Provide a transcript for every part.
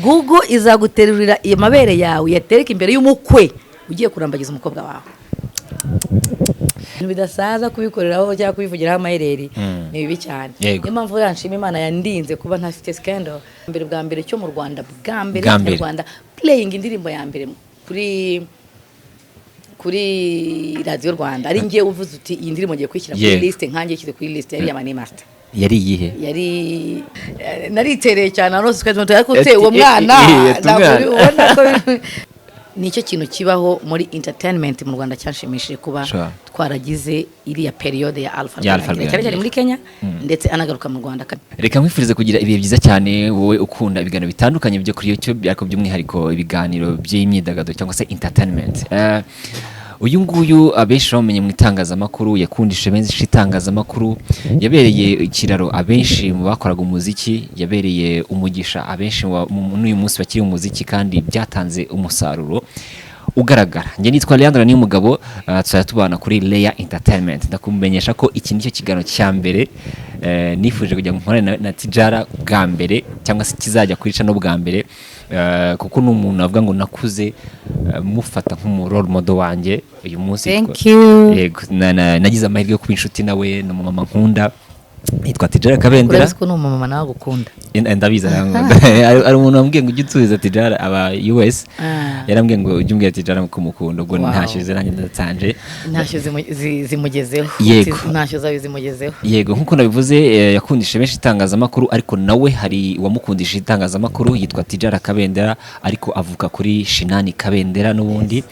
Google izaguterurira amabere yawe yatereka imbere y'umukwe ugiye kurambagiza umukobwa wawe. Bidasaza kubikoreraho cyangwa kubivugiraho amahereri ni bibi cyane. Niyo mpamvu yanshima Imana yandinze kuba ntafite scandal mbere bwa mbere cyo mu Rwanda bwa mbere mu Rwanda playing indirimbo ya mbere kuri radio Rwanda ari ngiye uvuze uti iyi ndirimbo ngiye kwishyira kuri list nkangiye kide kuri list yari ya Master. Yari yihe? Yari naritereye cyane arose twese ariko te uwo mwana ubona ko nicyo kintu kibaho muri entertainment mu Rwanda cyanshimishije kuba twaragize iriya periode ya Alpha cyane muri Kenya ndetse anagaruka mu Rwanda. Reka nkwifurize kugira ibihe byiza cyane wowe ukunda ibiganiro bitandukanye byo kuri YouTube byako by'umwihariko ibiganiro by'imyidagaduro cyangwa se entertainment. Uyu nguyu abenshi bamenye mu itangazamakuru yakundishe benshi itangazamakuru yabereye ikiraro abenshi mu bakoraga umuziki yabereye umugisha abenshi n'uyu munsi bakiri mu muziki kandi byatanze umusaruro ugaragara. Nge nitwa Lea Ent n'umugabo tubana kuri Lea Entertainment ndakumenyesha ko iki nicyo kigano cya mbere nifuje kujya nkorana na Tijara bwa mbere cyangwa se kizajya kwica no bwa mbere kuko n'umuntu avuga ngo nakuze mufata nk'umu role model wanjye uyu munsi. Yego nagize amahirwe yo kuba inshuti nawe na mama nkunda yitwa Tijara Kabendera. Uretse ko n'umumama nawe gukunda ndabiza ari umuntu wambwiye ngo ujye utuza Tijara aba US yarambwiye ngo ujye umbwira Tijara ko mukunda ubwo ntashyuze nanjye ndatanje ntashyo zimugezeho ntashyo zawe zimugezeho. Yego nkuko nabivuze yakundishe benshi itangazamakuru ariko nawe hari uwamukundisha itangazamakuru yitwa Tijara Kabendera ariko avuka kuri Shinani Kabendera n'ubundi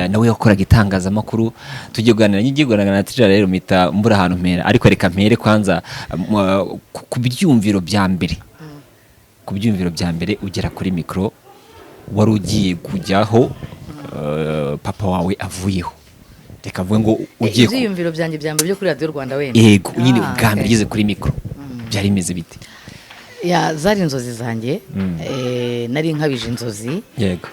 nawe yakoraga itangazamakuru. Tugiye kuganira na Tijara rero mita mbura ahantu mpera ariko reka mpere kwanza ku byumviro bya mbere ugera kuri micro wari ugiye kujyaho papa wawe avuyeho. Reka vuga ngo ugiye ibyumviro byanjye bya mbere byo kuri radio Rwanda wenda. Yego nyine ubwambere ugeze kuri micro byari bimeze bite? Zari inzozi zanjye nari nkabije inzozi. Yego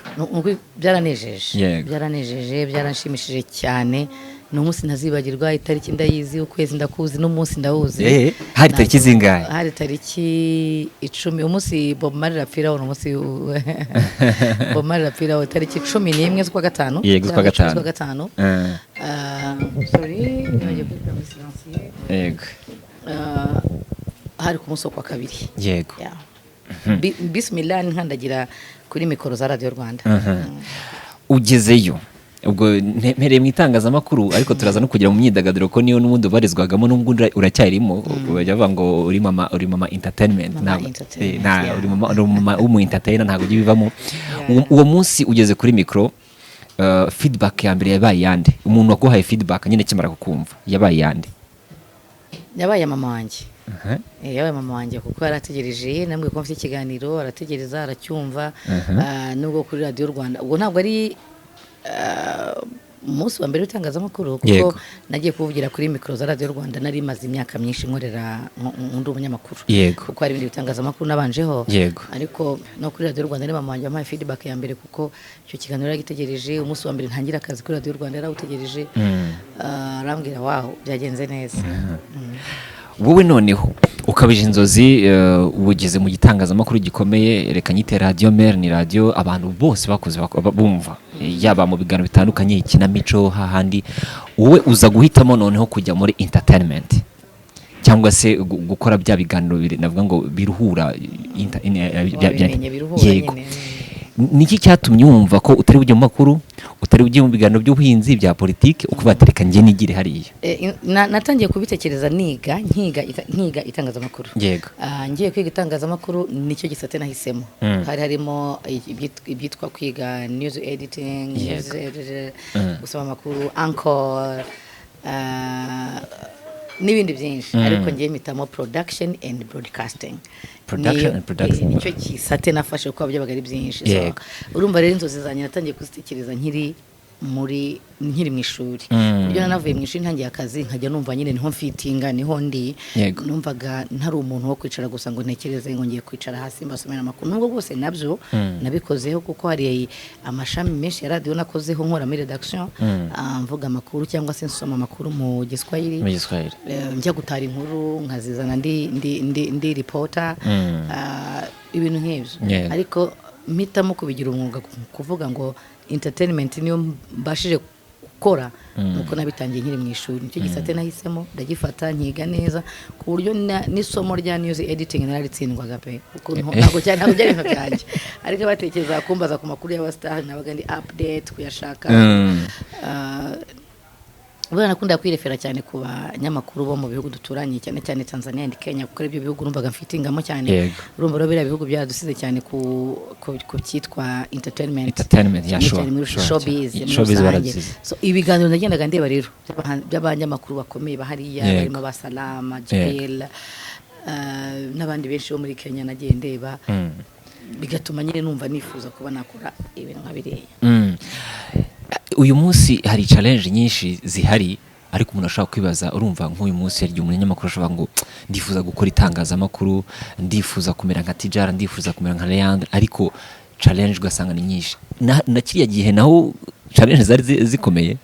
byaranejeje byaranshimishije cyane. N'umunsi ntazibagirwa itariki ndayizi ukwezi ndakuzi n'umunsi ndawuzi. Hari tariki zingahe? Hari tariki 10 umunsi Bob Marley rapira umunsi Bob Marley rapira tariki 11 z'ukwa gatanu. Yego z'ukwa gatanu. Sorry yego hari ku munsi wa kabiri. Yego bismillah nkandagira kuri mikoro za radio Rwanda. Ugezeyo ubwo mpereye mu itangazamakuru ariko turaza no kugira mu myidagaduro ko niyo n'ubundi barizwagamo n'ubwo uracyarimo bajya bavuga ngo uri mama entertainment uri mama umu entertainer ntabwo bivamo. Uwo munsi ugeze kuri micro feedback ya mbere yabaye yande? Umuntu waguhaye feedback nyine kimara kukumva yabaye yande? Yabaye mama wanjye. Yabaye mama wanjye kuko yarategereje namwe ko mfite ikiganiro arategereza aracyumva nubwo kuri radio Rwanda ubwo ntabwo ari umunsi wa mbere w'itangazamakuru kuko nagiye kuvugira kuri mikoro za radio Rwanda nari maze imyaka myinshi nkorera undi umunyamakuru kuko hari ibindi bitangazamakuru nabanjeho ariko no kuri radio Rwanda ni mama wanjye amaye feedback ya mbere kuko icyo kiganiro yaragitegereje. Umunsi wa mbere ntangira akazi kuri radio Rwanda yarawutegereje arambwira wow byagenze neza. Wowe noneho ukabije inzozi ubugeze mu gitangazamakuru gikomeye reka nyite Radio Mer ni radio abantu bose bakuze bumva yaba mu biganiro bitandukanye ikinamico hahandi wowe uza guhitamo noneho kujya muri entertainment cyangwa se gukora bya biganiro navuga ngo biruhura. Yego niki cyatumye wumva ko utari bujye mu makuru utari bujye mu biganiro by'ubuhinzi bya politike ukubatereka nge nigire hariya? Natangiye kubitekereza nkiga itangazamakuru. Yego ngiye kwiga itangazamakuru nicyo gisate nahisemo. Hari harimo ibyitwa kwiga news editing gusoma amakuru anchor n'ibindi byinshi ariko ngiye mitamo production and broadcasting. Nicyo kisate nafashe uko byabaga ari byinshi. Urumva rero inzozi zanjye natangiye kuzitekereza nkiri mu ishuri. Ibyo nanavuye mu ishuri ntangiye akazi nkajya numva nyine niho mfitinga niho ndi numvaga ntari umuntu wo kwicara gusa ngo ntekereze ngo ngiye kwicara hasi mbasomera amakuru. Nubwo bwose nabyo nabikozeho kuko hari amashami menshi ya radio nakozeho nkora muri redaction mvuga amakuru cyangwa se nsoma amakuru mu Giswahili njya gutara inkuru nkazizana ndi reporter ibintu nk'ibyo. Ariko mpitamo kubigira umwuga kuvuga ngo entertainment niyo mbashije gukora nuko nabitangiye nkiri mu ishuri nicyo gisate nahisemo ndagifata nkiga neza ku buryo n'isomo rya news editing naritsindwaga pe kuko ntabwo cyane ntabwo byari ibintu byanjye ariko batekereza kumbaza ku makuru y'abastar nabaga ndi update kuyashaka ubona nakunda kwirefera cyane ku banyamakuru bo mu bihugu duturanye cyane cyane Tanzania and Kenya kuko ibyo bihugu urumvaga mfitingamo cyane urumva rero biriya bihugu byadusize cyane ku cyitwa entertainment showbiz so ibiganiro nagendaga ndeba rero by'abanyamakuru bakomeye bahariya barimo basalama Jibril n'abandi benshi bo muri Kenya nagiye ndeba bigatuma nyine numva nifuza kuba nakora ibintu nka biriya uyu munsi hari challenge nyinshi zihari ariko umuntu ashaka kwibaza urumva nk'uyu munsi hari umunyamakuru ashobora ngo ndifuza gukora itangazamakuru ndifuza kumera nka Tijara ndifuza kumera nka Lea Ent ariko challenge ugasanga ni nyinshi na kiriya gihe naho challenge zari zikomeye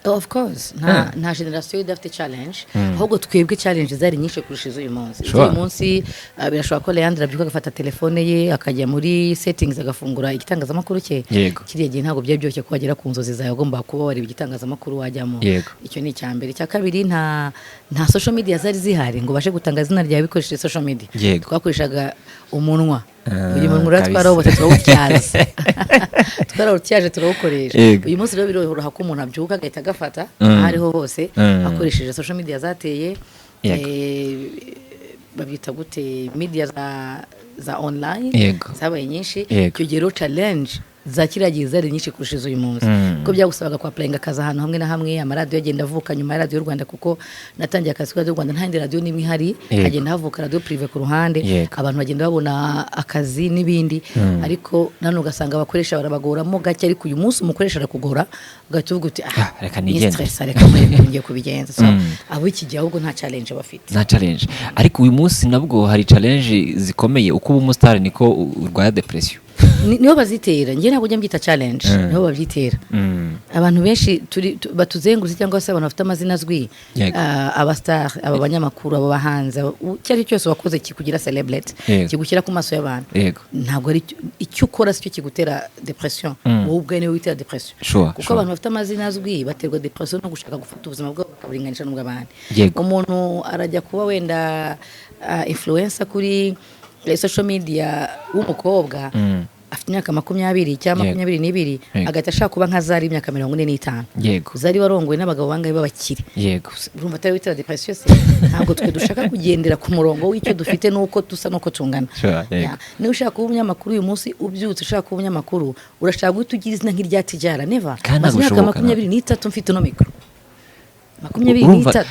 of course nta generation idafite challenge ahubwo twebwe challenge zari nyinshi kurusha uyu munsi uyu munsi birashobora ko Lea Ent abyuka agafata telefone ye akajya muri settings agafungura igitangazamakuru cye kiriya gihe ntabwo byari byoshye kuhagera ku nzozi zawe agomba kuba wareba igitangazamakuru wajyamo icyo ni icyambere cya kabiri nta social media zari zihari ngo bashe gutanga izina ryawe bikoresheje social media twakoreshaga umunwa uyu muntu uratwarahobotse turawutyaza twarawutyaje turawukoresha uyu munsi rero biroroha ko umuntu abyuka agahita agafata aho ariho hose akoresheje social media zateye babyita gute media za online zabaye nyinshi icyo gihe rero challenge za kiriya zari nyinshi kurusha uyu munsi kuko byagusabaga kwa playing akaza ahantu hamwe na hamwe amaradiyo agenda avuka nyuma ya radiyo y'u Rwanda kuko natangiye akazi kuri radiyo y'u Rwanda nta yindi radiyo n'imwe ihari hagenda havuka radiyo prive ku ruhande abantu bagenda babona akazi n'ibindi ariko none ugasanga abakoresha barabagoramo gake ariko uyu munsi umukoresha arakugora ugahita uvuga uti reka ni stress reka ngiye kubigenza so abo iki gihe ahubwo nta challenge bafite nta challenge ariko uyu munsi nabwo hari challenge zikomeye uko uba umustar niko urwaya depression niho bazitera ngiye ntabwo njya mbyita challenge niho babyitera abantu benshi batuzengurutse cyangwa se abantu bafite amazina azwi abastar aba banyamakuru aba hanze cyari cyose wakoze kikugira celebrate kigushyira ku maso y'abantu ntabwo ari icyo ukora cyo kigutera depression wowe ubwe niwe witera depression kuko abantu bafite amazina azwi baterwa depression no gushaka gufata ubuzima bwabo bakaburinganisha n'ubw'abandi umuntu arajya kuba wenda influencer kuri social media w'umukobwa afite imyaka 20 cyangwa 22 agahita ashaka kuba nka Zari imyaka 45 Zari warongowe n'abagabo bangaye babakire urumva atari witera depression se ntabwo twe dushaka kugendera ku murongo w'icyo dufite nuko dusa nuko tungana niba ushaka kuba umunyamakuru uyu munsi ubyutse ushaka kuba umunyamakuru urashaka guhita ugira izina nk'irya Tijara Niba maze imyaka 23 mfite no mikro 23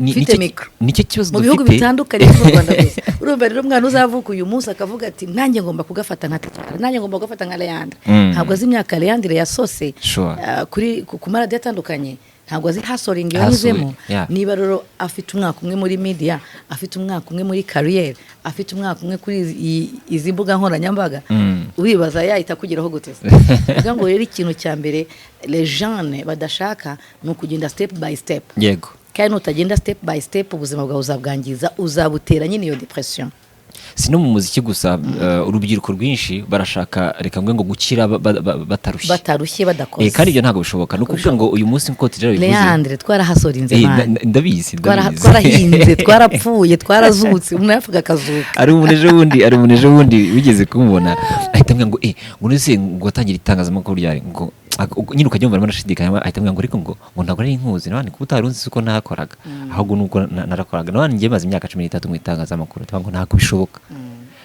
mfite mikro nicyo kibazo dufite mu bihugu bitandukanye mu Rwanda gusa urumva rero umwana uzavuka uyu munsi akavuga ati nanjye ngomba kugafata nka Tijara nanjye ngomba kugafata nka Lea Ent ntabwo azi imyaka Lea Ent yasose kuri ku maradiyo atandukanye ntabwo azi hustling yanyuzemo niba rero afite umwaka umwe muri media afite umwaka umwe muri career afite umwaka umwe kuri izi mbuga nkoranyambaga uribaza yahita kugeraho guteza kugira ngo rero ikintu cya mbere les jeunes badashaka no kugenda step by step kandi nutagenda step by step ubuzima bwawe uzabwangiza uzabutera nyine iyo depression sino mu muziki gusa urubyiruko rwinshi barashaka reka ngo gukira batarushye badakoze kandi ibyo ntabwo bishoboka no kuvuga ngo uyu munsi nko Tijara bivuze Lea Ent twarahasorinze man ndabizi twarahinze twarapfuye twarazutse umuntu yavuga akazuka ari umuneje wundi wigeze kumubona ahita ngo ngo nese ngo atangira itangazamakuru ryari ngo nyine ukajya umva barashidikanya ahita ngo ariko ngo ntabwo ari inkuzi nabandi kuko utarunzi uko nakoraga ahubwo nuko narakoraga nabandi ngiye maze imyaka 13 mu itangazamakuru ngo ntabwo bishoboka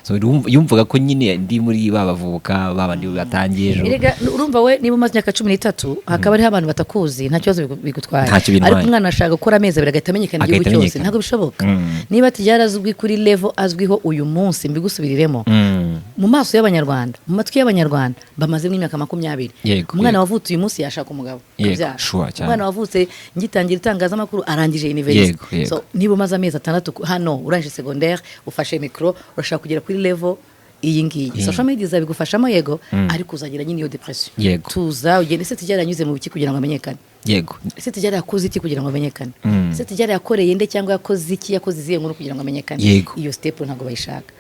so yumvaga ko nyine ndi muri babavuka babandi batangiye ejo urumva we niba umaze imyaka 13 hakaba ari abantu batakuzi nta kibazo bigutwaye ariko umwana ashaka gukora amezi biragahita amenyekana igihugu cyose ntabwo bishoboka niba Tijara azwi kuri level azwiho uyu munsi mbigusubiriremo mu maso y'abanyarwanda mu matwi y'abanyarwanda bamaze imyaka 20 umwana wavutse uyu munsi yashaka umugabo umwana wavutse ngitangira itangazamakuru arangije university so niba umaze amezi 6 hano urangije secondaire ufashe micro urashaka kugera kuri level iyi ngiyi social media zabigufashamo yego ariko uzagira nyine iyo depression tuza ugende se Tijara yanyuze mu biki kugira ngo amenyekane se Tijara yakoze iki kugira ngo amenyekane se Tijara yakoreye nde cyangwa yakoze iki yakoze izihe nkuru kugira ngo amenyekane iyo step ntabwo bayishaka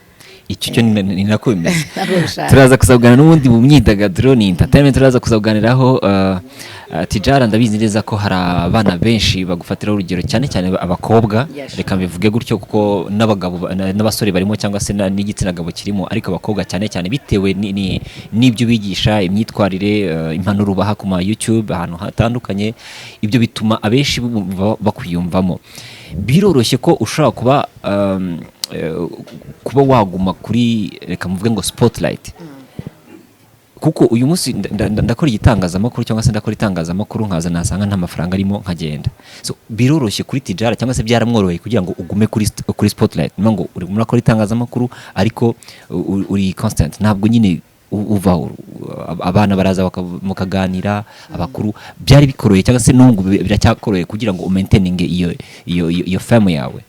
icyo ni nako bimeze. Ntabwo bishaka. Turaza kuzabugana n'ubundi mu myidagaduro ni entertainment, turaza kuzabuganiraho Tijara. Ndabizi neza ko hari abana benshi bagufatiraho urugero, cyane cyane abakobwa, Yes. reka mbivuge gutyo kuko n'abagabo n'abasore barimo cyangwa se n'igitsina gabo kirimo, ariko abakobwa cyane cyane bitewe n'ibyo bigisha, imyitwarire, impanuro baha ku ma YouTube ahantu hatandukanye, ibyo bituma abenshi bakwiyumvamo. Biroroshye ko ushobora kuba waguma kuri, reka mvuge ngo spotlight, kuko uyu munsi ndakora igitangazamakuru cyangwa se ndakora itangazamakuru nkaza nasanga nta mafaranga arimo nkagenda. So biroroshye kuri Tijara cyangwa se byaramworoheye kugira ngo ugume kuri spotlight, niyo ngo uri murakora itangazamakuru ariko uri constant, ntabwo nyine uva abana baraza mukaganira, abakuru byari bikoroye cyangwa se n'ubu biracyakoroye kugira ngo umaintaining iyo fame yawe.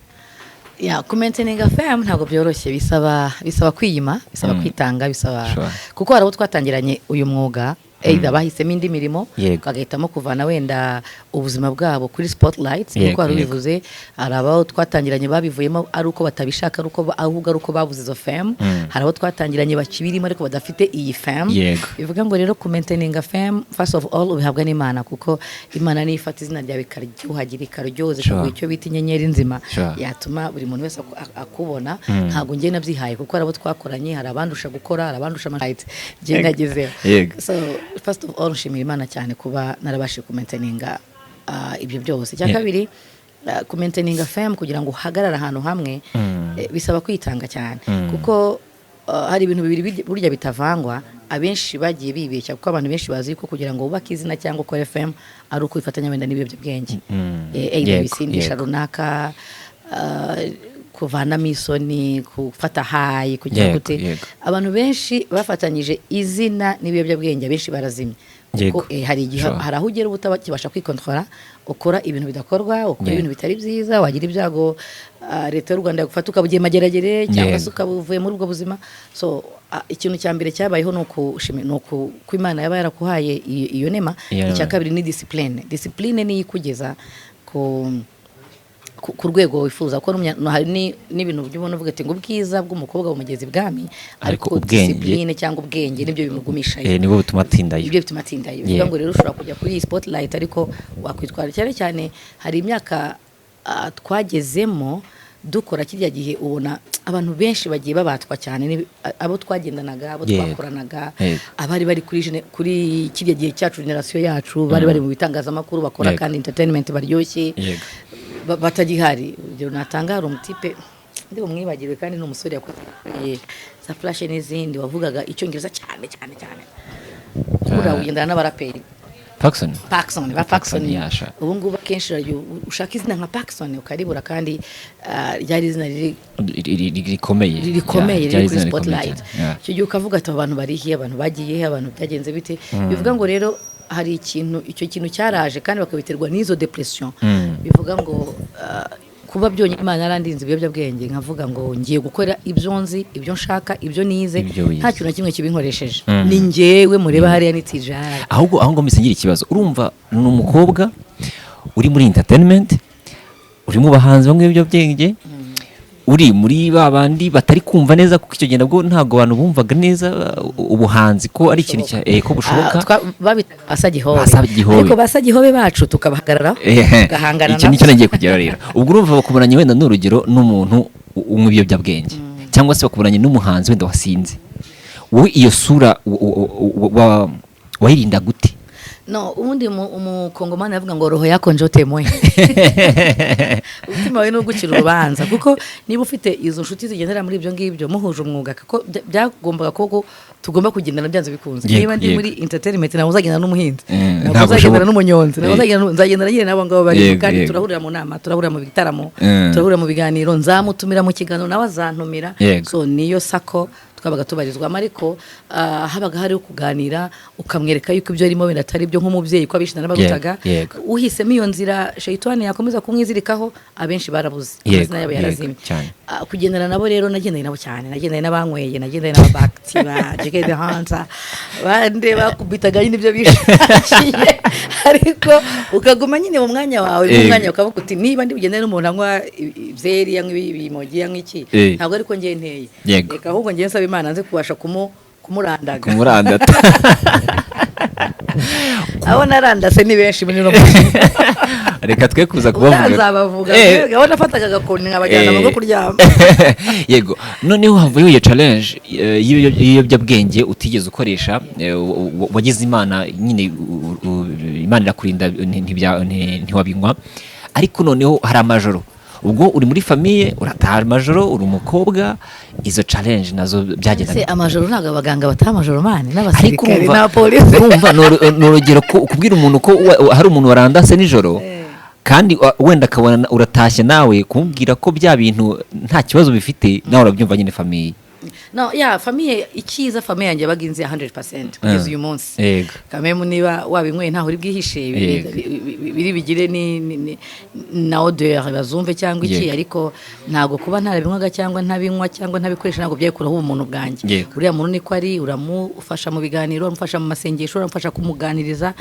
Ya kumaintainga fame ntabwo byoroshye, bisaba kwiyima, bisaba kwitanga, bisaba kuko hari abo twatangiranye uyu mwuga either bahisemo indi mirimo bagahitamo kuvana wenda ubuzima bwabo kuri spotlight, kuko hari bivuze hari abo twatangiranye babivuyemo ari uko batabishaka, ahubwo ari uko babuze izo fame. Hari abo twatangiranye bakibirimo ariko badafite iyi fame. Bivuga ngo rero kumaintainga fame first of all ubihabwa n'Imana, kuko Imana niyo ifata izina ryawe ikaryohagira ikaryoze kuko icyo bita inyenyeri nzima yatuma buri muntu wese akubona. Ntabwo njye nabyihaye kuko hari abo twakoranye, hari abandusha gukora, hari abandusha amahite njye nagezeho. So first of all nshimira Imana cyane kuba narabashije kumaintainga ibyo byose. Cya kabiri kumaintainga fame kugira ngo uhagarare ahantu hamwe bisaba kwitanga cyane, kuko hari ibintu bibiri burya bitavangwa. Abenshi bagiye bibeshya kuko abantu benshi bazi ko kugira ngo wubake izina cyangwa ukore fame ari uko ifatanya wenda n'ibiyobyabwenge, ibisindisha runaka, kuvanamo isoni, gufata hayi, kugira gute. Abantu benshi bafatanyije izina n'ibiyobyabwenge benshi barazimye, kuko hari igihe hari aho ugera ubutabasha kwikontrola, ukora ibintu bidakorwa, ukora ibintu bitari byiza, wagira ibyago leta y'u Rwanda yagufata ukabugiye mageragere cyangwa se ukabuvuye muri ubwo buzima. So ikintu cya mbere cyabayeho nuko Imana yaba yarakuhaye iyo nema. Icya kabiri ni discipline niyo ikugeza ku rwego wifuza ko. Hari n'ibintu by'ubona uvuga ati ngo ubwiza bw'umukobwa bumugeze ibwami, ariko discipline cyangwa ubwenge nibyo bimugumishayo, nibo bituma atindayo. Ibyo bituma atindayo. Bivuga ngo rero ushobora kujya kuri iyi spotlight ariko wakwitwara cyane cyane. Hari imyaka twagezemo dukora kirya gihe, ubona abantu benshi bagiye babatwa cyane, abo twagendanaga, abo twakoranaga, abari bari kuri kirya gihe cyacu, generation yacu, bari mu bitangazamakuru bakora kandi entertainment baryoshye, batagihari. Urugero natanga, hari umutipe ndi umwibagirwe kandi n'umusore yakoze za flash n'izindi wavugaga icyongereza cyane ukura ugendana n'abaraperi Paxson. Ubu ngubu akenshi ushaka izina nka Paxson ukaribura, kandi ryari izina rikomeye riri kuri spotlight. Icyo gihe ukavuga ati abantu barihiye, abantu bagiye, abantu byagenze bite. Bivuga ngo rero hari icyo kintu cyaraje kandi bakabiterwa n'izo depression. Bivuga ngo kuba byonyine Imana yarandinze ibiyobyabwenge, nkavuga ngo ngiye gukora ibyo nzi, ibyo nshaka, ibyo nize, nta kintu na kimwe kibinkoresheje. Ni njyewe mureba hariya ni Tijara. Ahubwo aho ngo misengira ikibazo, urumva ni umukobwa uri muri entertainment, uri mu bahanzi bamwe b'ibiyobyabwenge, uri muri babandi batari kumva neza, kuko icyo gihe nabwo ntabwo abantu bumvaga neza ubuhanzi ko ari ikintu ko bushoboka. Basagihobe ariko basagihobe bacu tukabahagarara gahangana. Icyo nicyo nagiye kugera rero. Ubwo urumva bakubonanye wenda n'urugero n'umuntu umwe ibiyobyabwenge, cyangwa se bakubonanye n'umuhanzi wenda wasinze, wowe iyo sura wayirinda gute? No, ubundi umukongomani avuga ngo roho yako njote moyo. Umutima wawe n'ugukira urubanza, kuko niba ufite izo nshuti zigendera muri ibyo ngibyo muhuje umwuga, kuko byagombaga ko tugomba kugendana byanze bikunze. Niba ndi muri entertainment nawe uzagendana n'umuhinzi, nawe uzagendana n'umunyonzi, nawe uzagendana nyine nabo ngabo bari, kandi turahurira mu nama, turahurira mu bitaramo, turahurira mu biganiro, nzamutumira mu kiganiro nawe azantumira. So niyo sako twabaga tubarizwamo, ariko habaga hari kuganira ukamwereka yuko ibyo arimo wenda atari byo, nk'umubyeyi ko abishina n'abarutaga. Uhisemo iyo nzira shayitani yakomeza kumwizirikaho, abenshi barabuze, amazina yabo yarazimye. Kugendana nabo rero nagendanye nabo cyane, nagendanye n'abanyweye, nagendanye n'abakti ba jeke de hanze, bande bakubitaga nyine ibyo bishakiye, ariko ukaguma nyine mu mwanya wawe mu mwanya ukavuga uti niba ndi bugende n'umuntu anywa byeri anywa ibimogi anywa iki ntabwo ariko ngiye nteye reka ahubwo ngiye nsaba Imana nze kubasha kumurandata abo narandase ni benshi muri no reka twe kuza kubavuga uzabavuga abo nafataga agakoni nkabajyana mu kuryama yego noneho havuye iyo challenge y'ibiyobyabwenge utigeze ukoresha wagize Imana nyine Imana irakurinda ntiwabinywa ariko noneho hari amajoro ubwo uri muri famille urataha amajoro uri umukobwa izo challenge nazo byagendaga amajoro ntago abaganga bataha amajoro mani n'abasirikare na police urumva norogero kubwira umuntu ko hari umuntu warandase nijoro kandi wenda akabona uratashye nawe kumbwira ko bya bintu nta kibazo bifite nawe urabyumva nyine famille no famille ikiza famille yanjye baginze 100% kugeza uyu munsi kamemu niba wabinyweye ntaho uri bwihishe biri bigire ni na odeur bazumve cyangwa iki ariko ntago kuba ntarabinywaga cyangwa ntabinywa cyangwa ntabikoresha ntago byayikuraho umuntu bwanjye uriya muntu niko ari uramufasha mu biganiro uramufasha mu masengesho uramufasha kumuganiriza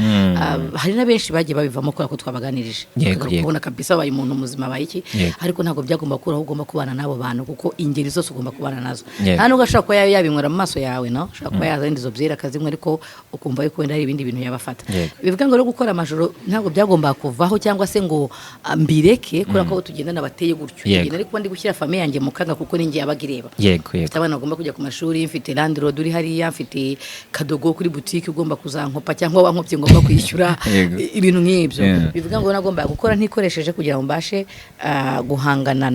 hari na benshi bagiye babivamo ko twabaganirije kubona kabisa bayi umuntu muzima bayiki ariko ntago byagomba kuraho ugomba kubana nabo bantu kuko ingeri zose ugomba kubana nazo hano ugashaka ko yabinywera mu maso yawe no ushaka ko yazindi zo byera kazimwe ariko ukumva yuko wenda hari ibindi bintu yabafata bivuga ngo gukora amajoro ntabwo byagomba kuvaho cyangwa se ngo mbireke kura ko tugendana bateye gutyo ngenda ariko ndi gushyira famille yanjye mu kaga kuko ningiye abagireba abana bagomba kujya ku mashuri mfite landlord uri hariya mfite kadogo kuri boutique ugomba kuzankopa cyangwa wankopye ngomba kwishyura ibintu nk'ibyo bivuga ngo nagomba gukora ntikoresheje kugira ngo mbashe guhangana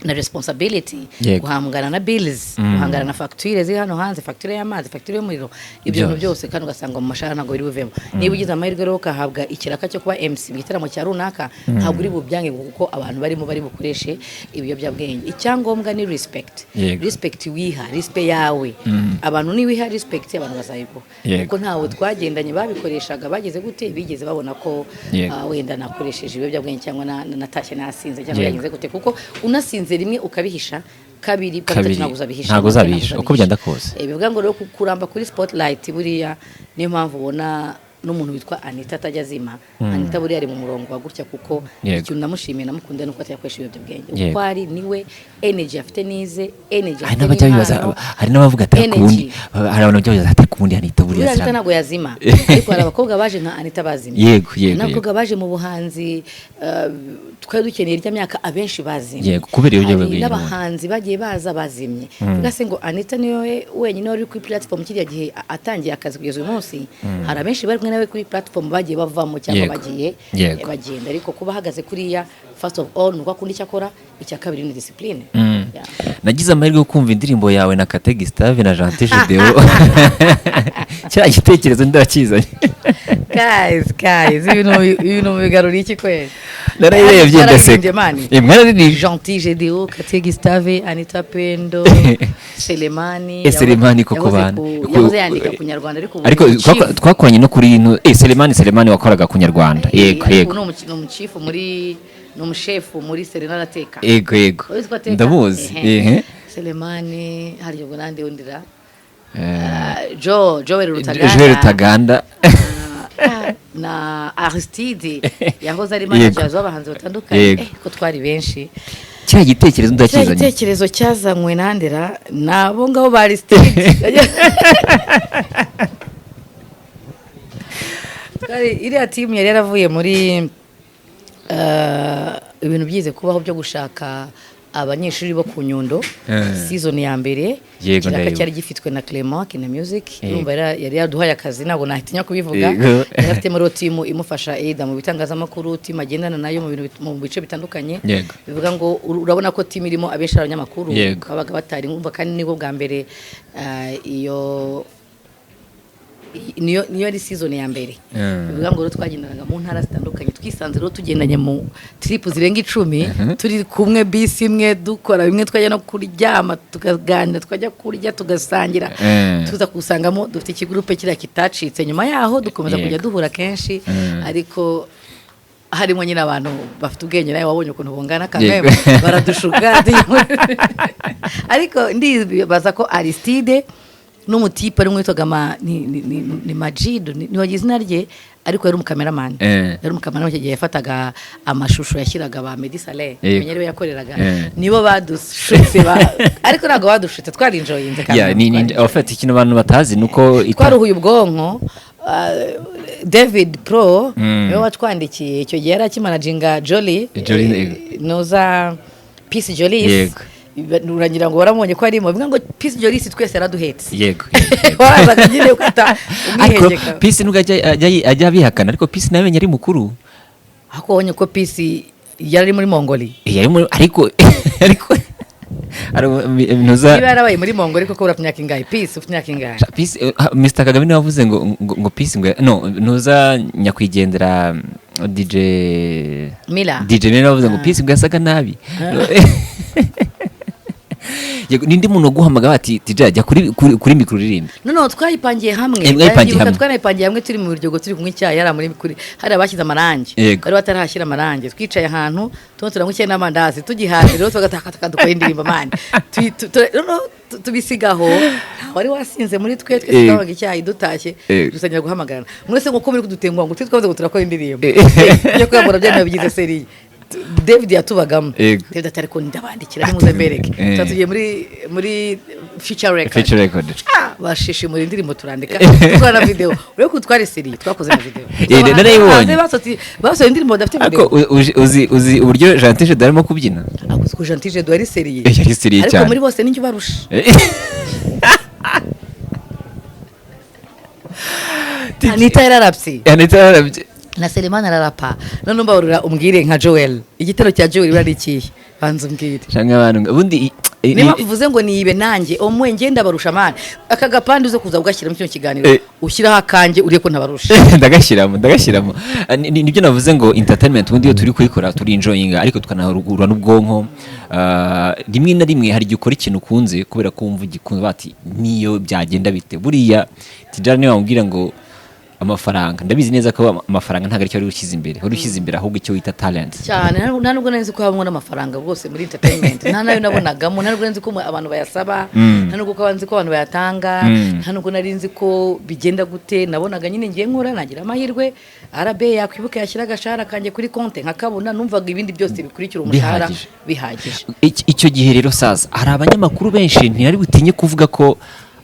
na responsibility guhangana na bills guhangana na facture ziri hano hanze facture y'amazi facture y'umuriro ibyo byose kandi ugasanga mu mashara ntago biri buvemo niba ugize amahirwe rero ukahabwa ikiraka cyo kuba MC mu gitaramo cya runaka ntabwo uri bubyange kuko abantu bari bukoreshe ibiyobyabwenge icyangombwa ni respect wiha respect yawe abantu ni wiha respect abantu bazayiko kuko ntawe twagendanye babikoreshaga bageze gute bigeze babona ko wenda nakoresheje ibiyobyabwenge cyangwa natashye nasinze cyangwa yagize gute kuko unasinze rimwe ukabihisha kabiri ntago zabihisha uko byanda kose bivuga ngo rero kuramba kuri spotlight buriya niyo mpamvu ubona n'umuntu witwa Anita atajya azima Anita buriya ari mu murongo wa gutya kuko ikintu namushimiye namukunda nuko atayakoresha ibiyobyabwenge uko ari niwe energy afite nize energy hari n'abavuga ati kubundi hari abantu byavuze ati kubundi Anita buriya Anita ntago yazima ariko hari abakobwa baje nka Anita bazimye yego n'abakobwa baje mu buhanzi twari dukeneye irya myaka abenshi bazimye yego kubera ibiyobyabwenge n'abahanzi bagiye baza bazimye bigase ngo Anita niwe wenyine uri kuri platform kiriya gihe atangiye akazi kugeza uyu munsi hari abenshi bari nawe kuri platform bagiye bavamo cyangwa bagiye bagenda ariko kuba hagaze kuriya first of all nuko akundi cyakora icya kabiri ni discipline nagize amahirwe yo kumva indirimbo yawe na Kate Gustave na Gentil Gedeo cya gitekerezo ndakizanye guys ibintu bigaruriye iki kweli narayirebye ndaseka mwararirimba Gentil Gedeo Kate Gustave Anita Pendo Selemani koko bana yavuze yandika ku Nyarwanda ariko twakoranye no kuri Selemani wakoraga ku Nyarwanda yego no umuchifu muri no mushefu muri Serena Rateka yego ndamuzi Selemani hari yogo nande undira Joel Rutaganda na Aristide yahoze ari manager z'abahanzi batandukanye ko twari benshi cya gitekerezo ndakizanye igitekerezo cyazanywe nandera nabo ngabo ba Aristide kari iriya team yari yaravuye muri ibintu byize kubaho byo gushaka abanyeshuri bo ku Nyundo season ya mbere kiraka cyari gifitwe na Clement Kina Music numva yari yaduhaye akazi nabo nahitinya kubivuga yarafite muri team imufasha Eda mu bitangazamakuru team agendana nayo mu bice bitandukanye bivuga ngo urabona ko team irimo abenshi abanyamakuru babaga batari ngumva kandi nigo bwa mbere niyo ari season ya mbere bivuga ngo twagendanaga mu ntara zitandukanye twisanze rero tugendanye mu trip zirenga 10 turi kumwe bisi imwe dukora bimwe twajya no kuryama tukaganira twajya kurya tugasangira tuza kusangamo dufite ikigrupe kira kitacitse nyuma yaho dukomeza kujya duhura kenshi ariko harimo nyine abantu bafite ubwenge nawe wabonye ukuntu bungana kameme baradushuka ariko ndibaza ko Aristide n'umutipe ari mwitwaga ni Majid ni wagize izina rye ariko yari umukameraman yari umukameraman cyo gihe yafataga amashusho yashyiraga ba Meddy Saleh menyere yakoreraga nibo badushutse ariko ntago badushutse twari enjoyinze kandi ni ofete ikintu abantu batazi nuko twaruhuye ubwonko David Pro niwe watwandikiye icyo gihe yarakimanaginga Jolly noza Peace Jolly urangira ngo waramonye ko arimo bivuga ngo Peace Jolly twese yaraduhetse yego warazaga nyine ukata umwihegeka Peace nuga ajya bihakana ariko Peace nawe yari mukuru ako wonye ko Peace yari muri Mongolia yari muri ariko noza niba yarabaye muri Mongolia koko urafite imyaka ingahe Peace ufite imyaka ingahe Peace Mr Kagame niwe wavuze ngo Peace ngo noza nyakwigendera DJ Mila wavuze ngo Peace ngo yasaga nabi nindi muntu guhamagara ati Tijara kuri mikro ririmbe no twayipangiye hamwe twanayipangiye hamwe turi mu biryogo turi kumwe icyayi yara muri mikuri hari abashyize amarangi bari batarahashyira amarangi twicaye ahantu turanywe n'amandazi tugihaje rero tugataka dukora indirimbo mani tubisigaho wari wasinze muri twe twabaga icyayi dutashye dusangira guhamagarana mwese ngo muri kudutenguha ngo twavuze ngo turakora indirimbo yo kwambura byane bigize serie David yatubagamo David atari ko ndabandikira nimuze mbereke tugiye muri feature record bashishi muri indirimbo turandika tukora video uri kutwara serie twakoze na video narayibonye basohoye indirimbo dafite video uzi uburyo Jantije darimo kubyina ako Jantije do ari serie yari serie cyane ariko muri bose ninjye barusha Anita yararapsi na Selemana ararapa none mbaburira umbwire nka Joel igitero cya Joel bari ikihe banze umbwire cyangwa abantu ubundi niba uvuze ngo nibe nanjye omwe ngenda barusha mani akagapande uze kuza ugashyira mu kino kiganiro ushyiraho akanjye uriye ko ntabarusha ndagashyiramo nibyo navuze ngo entertainment ubundi iyo turi kuyikora turi enjoyinga ariko tukanahurura n'ubwonko rimwe na rimwe hari gukora ikintu ukunze kubera ko wumva ugikunze bati niyo byagenda bite buriya Tijara niwe wambwira ngo amafaranga ndabizi neza ko amafaranga ntago ari cyo ushyize imbere ahubwo icyo wita talent cyane nta nubwo nzi ko habamo n'amafaranga bwose muri entertainment nta nayo nabonagamo nta nubwo nzi ko abantu bayasaba nta nubwo ko nzi ko abantu bayatanga nta nubwo nari nzi ko bigenda gute nabonaga nyine ngiye nkora nagira amahirwe arabe yakwibuka yashyira agashara kanje kuri konte nkakabona numvaga ibindi byose bikurikira umushahara bihagije icyo gihe rero saza hari abanyamakuru benshi ntiyari butinye kuvuga ko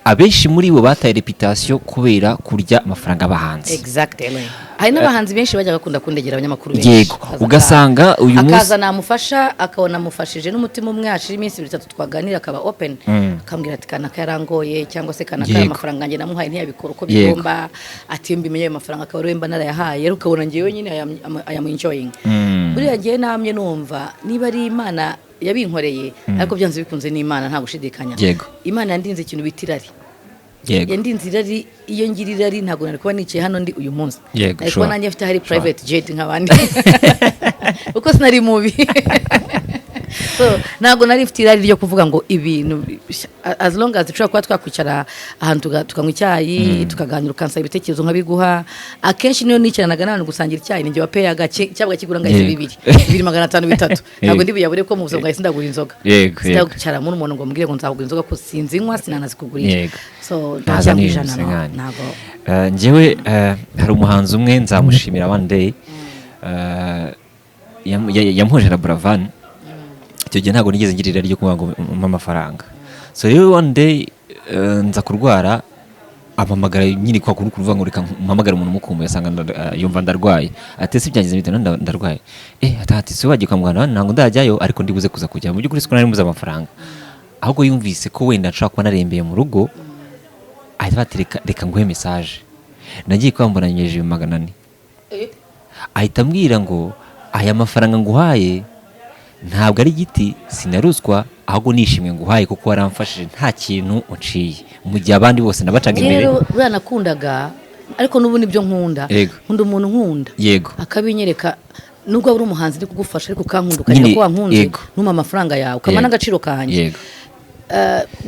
abenshi muri bo bataye reputation kubera kurya amafaranga bahanze exactly hari n'abahanzi benshi bajya bakunda kundegera abanyamakuru benshi yego ugasanga uyu munsi akaza namufasha akabona mufashije n'umutima umwe ashira iminsi 3 twaganira akaba open akambwira ati kana karangoye cyangwa se kana amafaranga nge namuhaye ntiyabikora uko bigomba ati mbimenye amafaranga akaba remba narayahaye rero ukabona ngewe nyine aya enjoying buriya ngewe namye numva niba ari Imana yabinkoreye ariko byanze bikunze n'Imana nta gushidikanya Imana yandinze ikintu bitirari yandinze irari iyo ngirirari ntago nari kuba nicaye hano ndi uyu munsi ariko nanjye mfite hari private jet nk'abandi uko sinari mubi so ntago nari mfite irari ryo kuvuga ngo ibintu as long as dushobora kuba twakwicara ahantu tukanywa icyayi tukaganira ukansa ibitekerezo nkabiguha akenshi niyo nicaranaga n'abantu gusangira icyayi ninjye wapeye agace cyabwa kigura ngahise 2,500 ntago ndi buyabure ko mu buzima bwawe sindagura inzoga sindagucara muri umuntu ngo mbwire ngo nzagura inzoga ko sinzinywa sinanazikugurira so ntacyamwijana ntago njyewe hari umuhanzi umwe nzamushimira one day yamuhoje na Buravan icyo gihe ntabwo nigeze ngirira ryo kuvuga ngo amafaranga so rero one day nza kurwara amamagara nyine kwa kuvuga ngo reka mpamagara umuntu mukumbuye asanga yumva ndarwaye atese byangize bitano ndarwaye atati se wagiye kwa muganga ntango ndajyayo ariko ndibuze kuza kujya mu by'ukuri siko nari muza amafaranga ahubwo yumvise ko wenda nshaka kuba narembeye mu rugo ahita reka nguhe message nagiye kwambona nyeje 400 ahita ambwira ngo aya mafaranga nguhaye ntabwo ari igiti sinaruswa ahubwo nishimwe nguhaye kuko waramfashije nta kintu uciye mu gihe abandi bose nabacaga imbere rero uranakundaga ariko nubu nibyo nkunda umuntu nkunda akabinyereka nubwo ari umuhanzi ndi kugufasha ariko kankunda ukajya ko wankunze numa amafaranga yawe ukamana agaciro kanje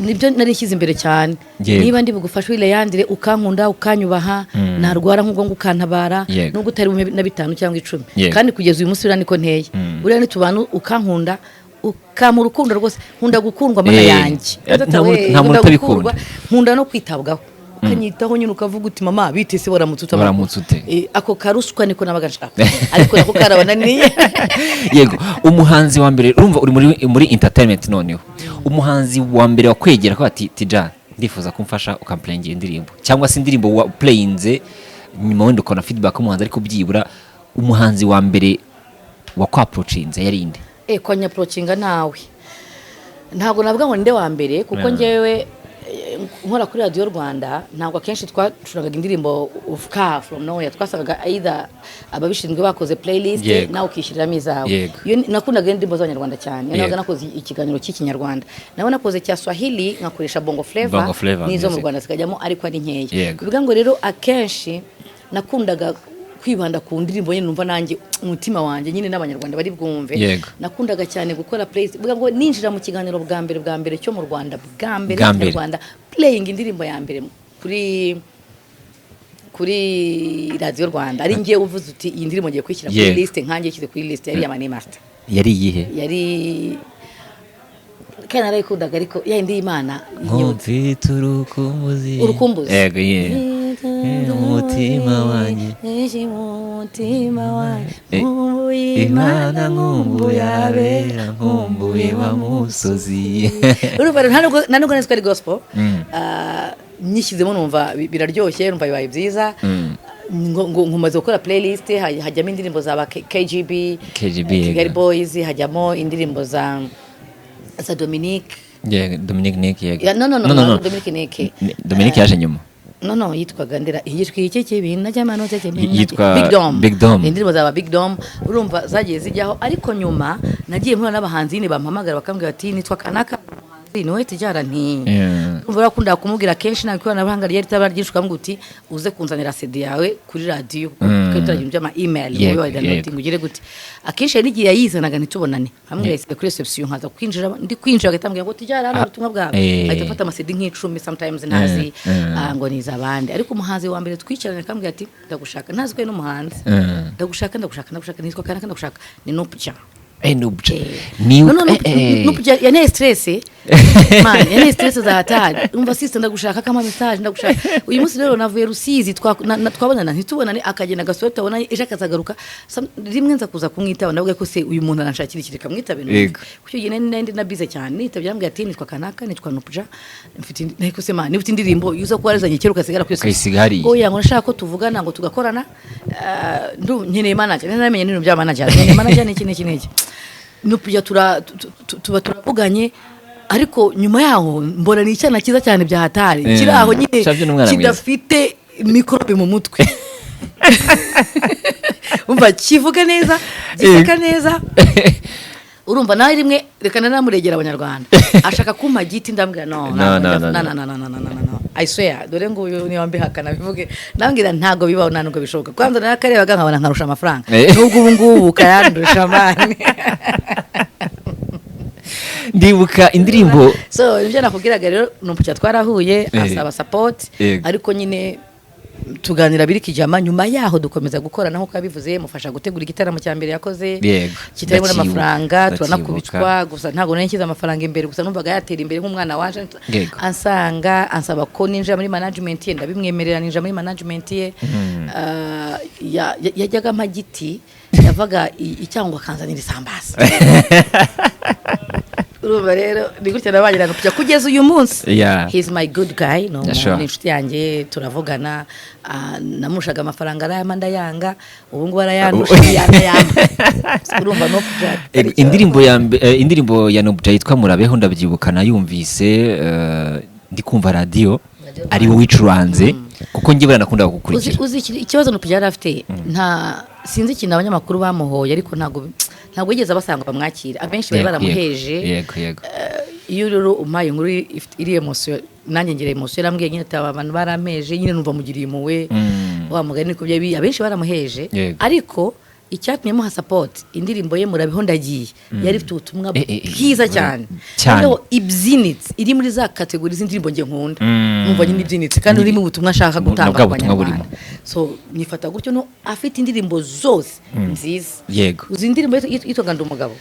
nibyo nari nshyize imbere cyane niba ndi bugufasha Lea Ent ukankunda ukanyubaha narwara nk'ubwo ngukantabara nubwo utari na 5 cyangwa 10 kandi kugeza uyu munsi uraniko nteye uriya ni tubanu ukankunda ukama urukundo rwose nkunda gukundwa mana yanjye nta muntu utabikunda nkunda no kwitabwaho ukanyitaho nyine ukavuga uti mama bite se baramutse ute ako karuswa niko nabaga nshaka ariko nako karabananiye yego umuhanzi wa mbere urumva uri muri entertainment noneho umuhanzi wa mbere wakwegera ko ati Tijara ndifuza kumfasha ukamplayingira indirimbo cyangwa se indirimbo wa playinze nyuma wenda ukona feedback umuhanzi ariko byibura umuhanzi wa mbere wakwaproachinze yarinde kwa nyaproachinga nawe ntabwo navuga ngo nde wa mbere kuko njyewe nkora kuri radio Rwanda ntabwo akenshi twacuraga indirimbo of car from nowhere twasaga either ababishinzwe bakoze playlist nawe ukishyiramo izawe nakundaga indirimbo z'abanyarwanda cyane nabaga nakoze ikiganiro cy'ikinyarwanda nawe nakoze cya Swahili nkakoresha bongo flavor nizo mu Rwanda zikajyamo ariko ari nkeya bivuga ngo rero akenshi nakundaga kwibanda ku ndirimbo nyine numva nanjye umutima wanjye nyine n'abanyarwanda bari bwumve nakundaga cyane gukora playlist bivuga ngo ninjira mu kiganiro bwa mbere cyo mu Rwanda bwa mbere mu Rwanda playing indirimbo ya mbere kuri radio Rwanda ari ngiye uvuze uti iyi ndirimbo ngiye kwishyira kuri list nkanjye yishyize kuri list yari Amani Master yari yihe yari kana arayikundaga ariko yindi Imana mfite urukumbuzi yego umutima wanjye Imana nkumbuye abera nkumbuye wa musozi urumva ntabwo nzi ko ari gospel nyishyizemo numva biraryoshye numva bibaye byiza nkomaze gukora playlist hajyamo indirimbo za KGB Kigali Boys hajyamo indirimbo za Dominique Nick no Dominique yaje nyuma no yitwaga ndera yitwa iki kibintu cy'amanota yitwa Big Dom indirimbo za Big Dom urumva zagiye zijyaho ariko nyuma nagiye mpura n'abahanzi ni bampamagara bakambwira bati nitwa kanaka niwe Tijara umva akunda kumubwira kenshi nako nabahanga ryari tabaryishwa nguti uze kunzanira CD yawe kuri radio kutaragira byama email wowe wadanoti ngugire gute akenshi n'igiye yizanaga nitubonane hamwe yise kuri reception nkaza kwinjira ndi kwinjira gatambwira ngo Tijara hano ubutumwa bwawe ahita afata amasedi nk'icumi sometimes ntazi ngo niza abandi ariko umuhanzi wa mbere twicaranye akambwira ati ndagushaka ntazi ko n'umuhanzi ndagushaka nitwa kana ndagushaka ni Nupja Nupja Nupja yana stress man yana stress za hatari umva sister ndagushaka kama message ndagushaka uyu munsi rero navuye Rusizi twabonana ntitubonane akagenda gasota ubona eje akazagaruka rimwe nza kuza kumwitaba ndavuga ko se uyu muntu aranshakira ikiri kamwitabe kucyo gihe nende nabize cyane nitabye ambwira ati nitwa kanaka nitwa Nupja mfite nteko se man nifite indirimbo yuza kwarazanye kero kasigara kwisigari oya ngo nashaka ko tuvugana ngo tugakorana nkeneye manager namenye n'ibintu bya manager nkeneye manager n'iki Nupja tuba turavuganye ariko nyuma yaho mbona ni icyana cyiza cyane bya hatari kiri aho nyine kidafite mikorobe mu mutwe umva kivuga neza giseka neza urumva nawe rimwe reka namuregera abanyarwanda ashaka kumpa giti ndambwira no I swear dore ngo uyu ni wambihakana bivuge ndambwira ntago bibaho ntanuko bishoboka kwanza nakarebaga nkabona nkarusha amafaranga nubwo ubu ngubu kayandusha amani ndibuka indirimbo so ibyo nakubwiraga rero Nupja twarahuye asaba support ariko nyine tuganira biri kijama nyuma yaho dukomeza gukora naho kabivuze mufasha gutegura igitaramo cya mbere yakoze kitarimo n'amafaranga turanakubitwa gusa ntago nashyize amafaranga imbere gusa numvaga yatera imbere nk'umwana waje ansaba ko ninjira muri management ye ndabimwemerera ninjira muri management ye yajyaga amagiti yavaga Cyangwa kanzanira isambasa urumva rero ni gutya nabagirana kujya kugeza uyu munsi he's my good guy no ni inshuti yanjye turavugana namushaga amafaranga arayamanda yanga ubu ngo arayanusha yanga urumva no indirimbo ya Nupja yitwa Murabeho ndabyibukana yumvise ndi kumva radio ari wicuranze kuko ngiye baranakunda kukurikira uzi ikibazo Nupja yari afite nta sinzi ikintu abanyamakuru bamuhoye ariko ntabwo yigeze basanga bamwakira abenshi bari baramuheje iyo rero umpaye inkuru iri emotion nanjye ngira emotion yarambwiye nyine ati abantu barameje nyine numva mugiriye muwe wa mugani ko byabi abenshi baramuheje ariko icyatumye muha support indirimbo ye murabiho ndagiye yari ifite ubutumwa bwiza cyane cyane. rero ibyinitse iri muri za kategori z'indirimbo nge nkunda numva nyine ibyinitse kandi urimo ubutumwa ashaka gutanga Nabwo ubutumwa burimo. so nifata gutyo no afite indirimbo zose nziza Yego. uzi indirimbo yitwaga Ndumugabo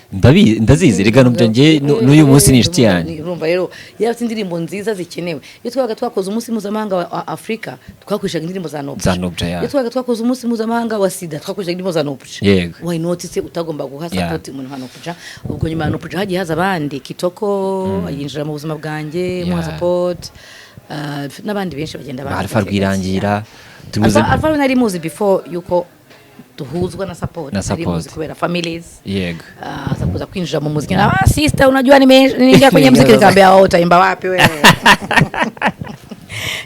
ndazizi rega nubyo nge n'uyu munsi ni inshuti yanjye. urumva rero yari afite indirimbo nziza zikenewe iyo twabaga twakoze umunsi mpuzamahanga wa Afrika twakoreshaga indirimbo za Nobja ya. iyo twabaga twakoze umunsi mpuzamahanga wa Sida twakoreshaga indirimbo za Nobja Yego. why not se utagomba guha support umuntu hano kuja ubwo nyuma no kuja hagiye haza abandi Kitoko yinjira mu buzima bwanjye mu support n'abandi benshi bagenda Alpha Rwirangira Alpha nari muzi before yuko tuhuzwa na support kubera families. Yego. Sasa kuza kwinjira mu muziki sister unajua nimeingia kwenye muziki nikamwambia wao utaimba wapi wewe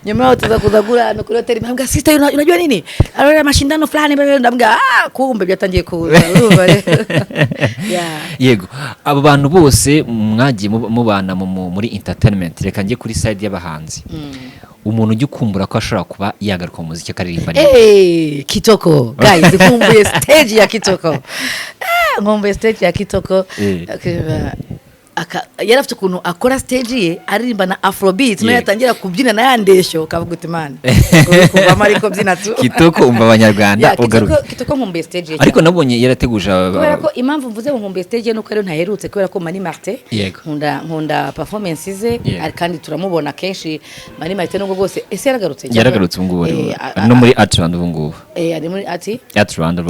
nyuma tuzakuza kula no kule teri mbwa sister unajua nini alora mashindano fulani ndambwa kumbe byatangiye kuza urumva yego abo bantu bose mwagiye mubana muri entertainment reka ngiye kuri side y'abahanzi umuntu ujya ukumbura ko ashobora kuba yagaruka mu muziki akaririmba Kitoko guys nkumbuye stage ya Kitoko nkumbuye stage ya Kitoko yarafite ukuntu akora stage ye aririmba na afrobeat no yatangira kubyina na yandesho kavuga uti man kuva mariko byina tu Kitoko umva abanyarwanda ugaruka Kitoko nkumbuye stage ye ariko nabonye yarateguje kubera ko impamvu mvuze nkumbuye stage ye nuko ari ntaherutse kubera ko Mani Martin nkunda performance ze kandi turamubona kenshi Mani Martin nubwo bwose ese yaragarutse ngubu no muri Art Rwanda ubu ngubu ari muri Art Rwanda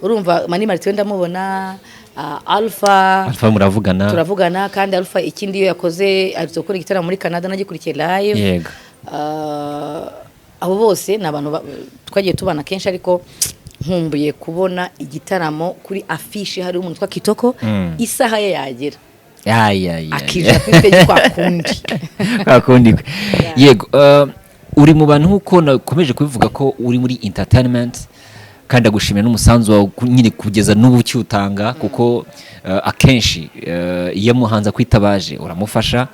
urumva Mani Martin ndamubona Alpha turavugana kandi Alpha ikindi yo yakoze ari gukora igitaramo muri Canada nagikurikiye live yego abo bose nabantu twagiye tubana kenshi ariko nkumbuye kubona igitaramo kuri affiche hari umuntu twa Kitoko isaha ye yagera akija kwite kwa kundi yego uri mu bantu uko nakomeje kubivuga ko uri muri entertainment kandi agushimira n'umusanzu wawe nyine kugeza n'ubu cyutanga kuko akenshi iyo muhanza kwitabaje uramufasha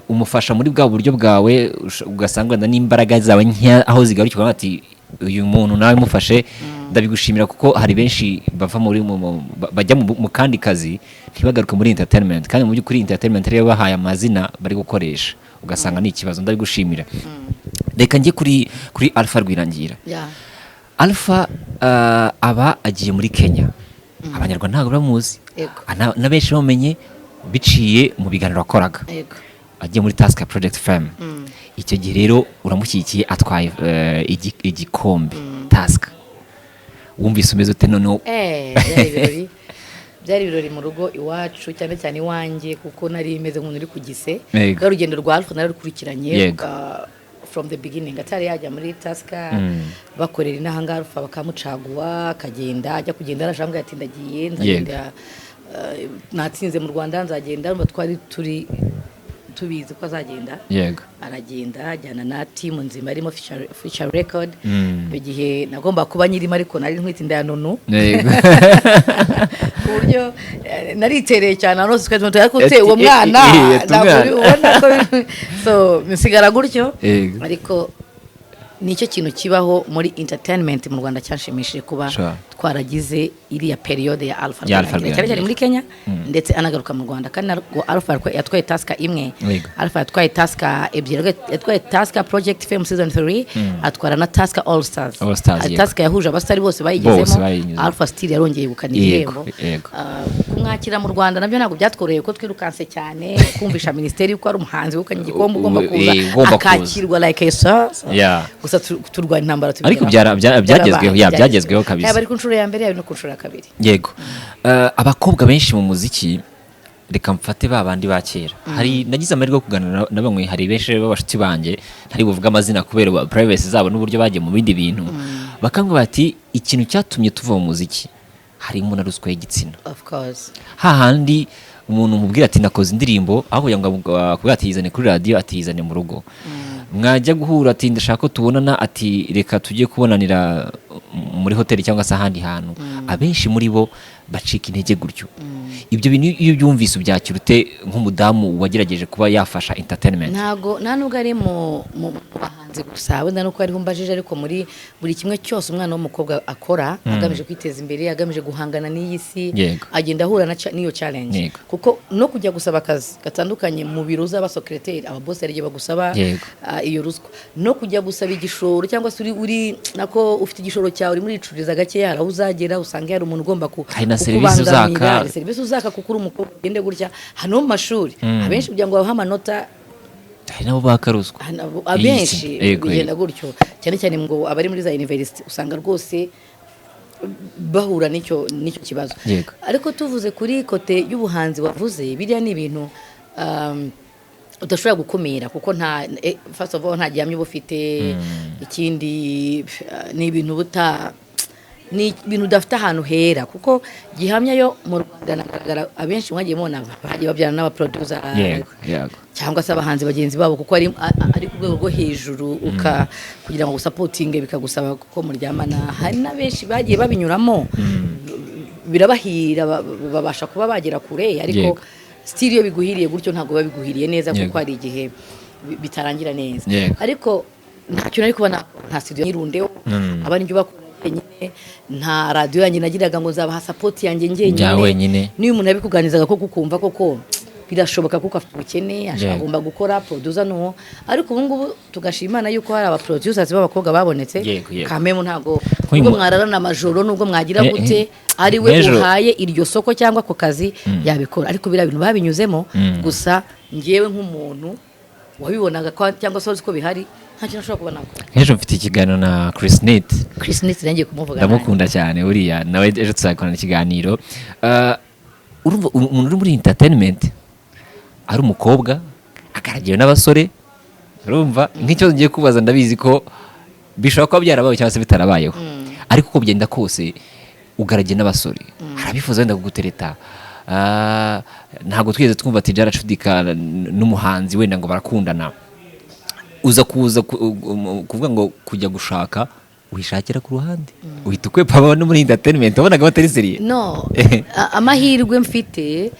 umufasha muri bwa buryo bwawe ugasanga n'imbaraga zawe nke aho zigarukira ati uyu muntu nawe mufashe ndabigushimira kuko hari benshi bava muri bajya mu kandi kazi ntibagaruke muri entertainment kandi mu by'ukuri entertainment rero bahaye amazina bari gukoresha ugasanga ni ikibazo ndabigushimira reka njye kuri Alpha Rwirangira Alpha aba agiye muri Kenya abanyarwanda ntabwo bamuzi na benshi bamenye biciye mu biganiro akoraga agiye muri Task Project FM icyo gihe rero uramushyigikiye atwaye igikombe Task wumvise umeze ute noneho byari ibirori mu rugo iwacu cyane cyane iwanjye kuko nari imeze nk'umuntu uri ku gise urugendo rwa Alpha nararukurikiranye from the beginning atari yajya muri Task bakorera inahanga Alpha bakamucaguwa akagenda ajya kugenda arashambwa ati ndagiye nzagenda natsinze mu Rwanda nzagenda twari turi tubizi ko azagenda aragenda ajyana na team nzima arimo feature record bigihe nagomba kuba nyirimo ariko nari ntwite indanonu kuburyo naritereye cyane no twese twari uwo mwana ubona ko so nsigara gutyo ariko nicyo kintu kibaho muri entertainment mu Rwanda cyanshimishije kuba twaragize iriya periode ya Alpha cyane muri Kenya ndetse anagaruka mu Rwanda kandi Alpha yatwaye Task imwe Alpha yatwaye Task ebyiri yatwaye Task Project Film Season 3 atwara na Task All Stars Task yahuje abastari bose bayigezemo Alpha still yarongeye gukaniremo kumwakira mu Rwanda nabyo ntabwo byatworeye ko twirukanse cyane kumvisha ministeri yuko ari umuhanzi ukanye igikombe ugomba kuza akakirwa like a star gusa turwanya intambara ariko byagezweho kabisa yaba ari ku nshuro ya mbere yawe no ku nshuro ya kabiri yego abakobwa benshi mu muziki reka mfate babandi ba kera hari nagize amahirwe yo kuganira na bamwe hari benshi b'abashuti banjye ntari buvuga amazina kubera privacy zabo n'uburyo bagiye mu bindi bintu bakambwira bati ikintu cyatumye tuva mu muziki harimo na ruswa y'igitsina of course hahandi umuntu mubwira ati nakoze indirimbo aho kugira ati yizane kuri radio ati yizane mu rugo mwajya guhura ati ndashaka ko tubonana ati reka tujye kubonanira muri hoteli cyangwa se ahandi hantu abenshi muri bo bacika intege gutyo. Ibyo bintu iyo byumvise ubyakira ute nk'umudamu wagerageje kuba yafasha entertainment? nta nubwo ari mu bahanzi gusa, wenda nuko ariho mbajije, ariko muri buri kimwe cyose umwana w'umukobwa akora agamije kwiteza imbere, agamije guhangana n'iyi si, agenda ahura n'iyo challenge. Kuko no kujya gusaba akazi gatandukanye mu biro z'abasekreteri, ababosi ariye bagusaba iyo ruswa, no kujya gusaba igishoro cyangwa se uri nako ufite igishoro cyawe uri muri icuriza gake, yara uzagera usanga hari umuntu ugomba kukubangamira, serivisi uzaka kuko uri umukobwa ugende gutya. Hano mu mashuri abenshi kugira ngo babahe amanota hari nabo bakaruzwa, abenshi bigenda gutyo, cyane cyane ngo abari muri za university usanga rwose bahura n'icyo kibazo. Ariko tuvuze kuri kote y'ubuhanzi wavuze, biriya ni ibintu udashobora gukumira kuko first of all nta gihamya uba ufite, ikindi ni ibintu ni ibintu udafite ahantu hera, kuko gihamya yo mu Rwanda nagaragara abenshi mwagiye mubona bagiye babyana n'abaproducer cyangwa se abahanzi bagenzi babo, kuko ari ku rwego rwo hejuru, kugira ngo gusapotinge bikagusaba kuko muryamana. Hari na benshi bagiye babinyuramo birabahira, babasha kuba bagera kure, ariko still iyo biguhiriye gutyo ntabwo babiguhiriye neza, kuko hari igihe bitarangira neza. Ariko nta kintu ari kubona, nta studio nyirundeho, abari njye nyine, nta radio yanjye nagiraga ngo zabaha support yanjye njyenyine. Niyo umuntu yabikuganizaga ko kukumva koko birashoboka kuko afite ubukene, agomba gukora producer no. Ariko ubu ngubu tugashimana yuko hari aba producers b'abakobwa babonetse, kamemo ntago ubwo mwararana amajoro nubwo mwagira gute, ari we uhaye iryo soko cyangwa ko kazi yabikora. Ariko bira bintu babinyuzemo, gusa ngewe nk'umuntu wabibonaga cyangwa se ko bihari, nta kintu ushobora kubona. Ejo mfite ikiganiro na Chris Nit nangiye kumuvuga, ndamukunda cyane uriya nawe, ejo tuzakorana ikiganiro. Umuntu uri muri entertainment ari umukobwa akaragiwe n'abasore, urumva nk'icyo ngiye kubaza, ndabizi ko bishobora kuba byarabaye cyangwa se bitarabayeho, ariko uko byenda kose ugaragiye n'abasore, harabifuza wenda kugutereta. Ntabwo twigeze twumva Tijara acudika n'umuhanzi wenda ngo barakundana, uza kuvuga ngo kujya gushaka wishakira ku ruhande, uhita ukwepa no muri entertainment wabonaga batari seriye. No, amahirwe mfite,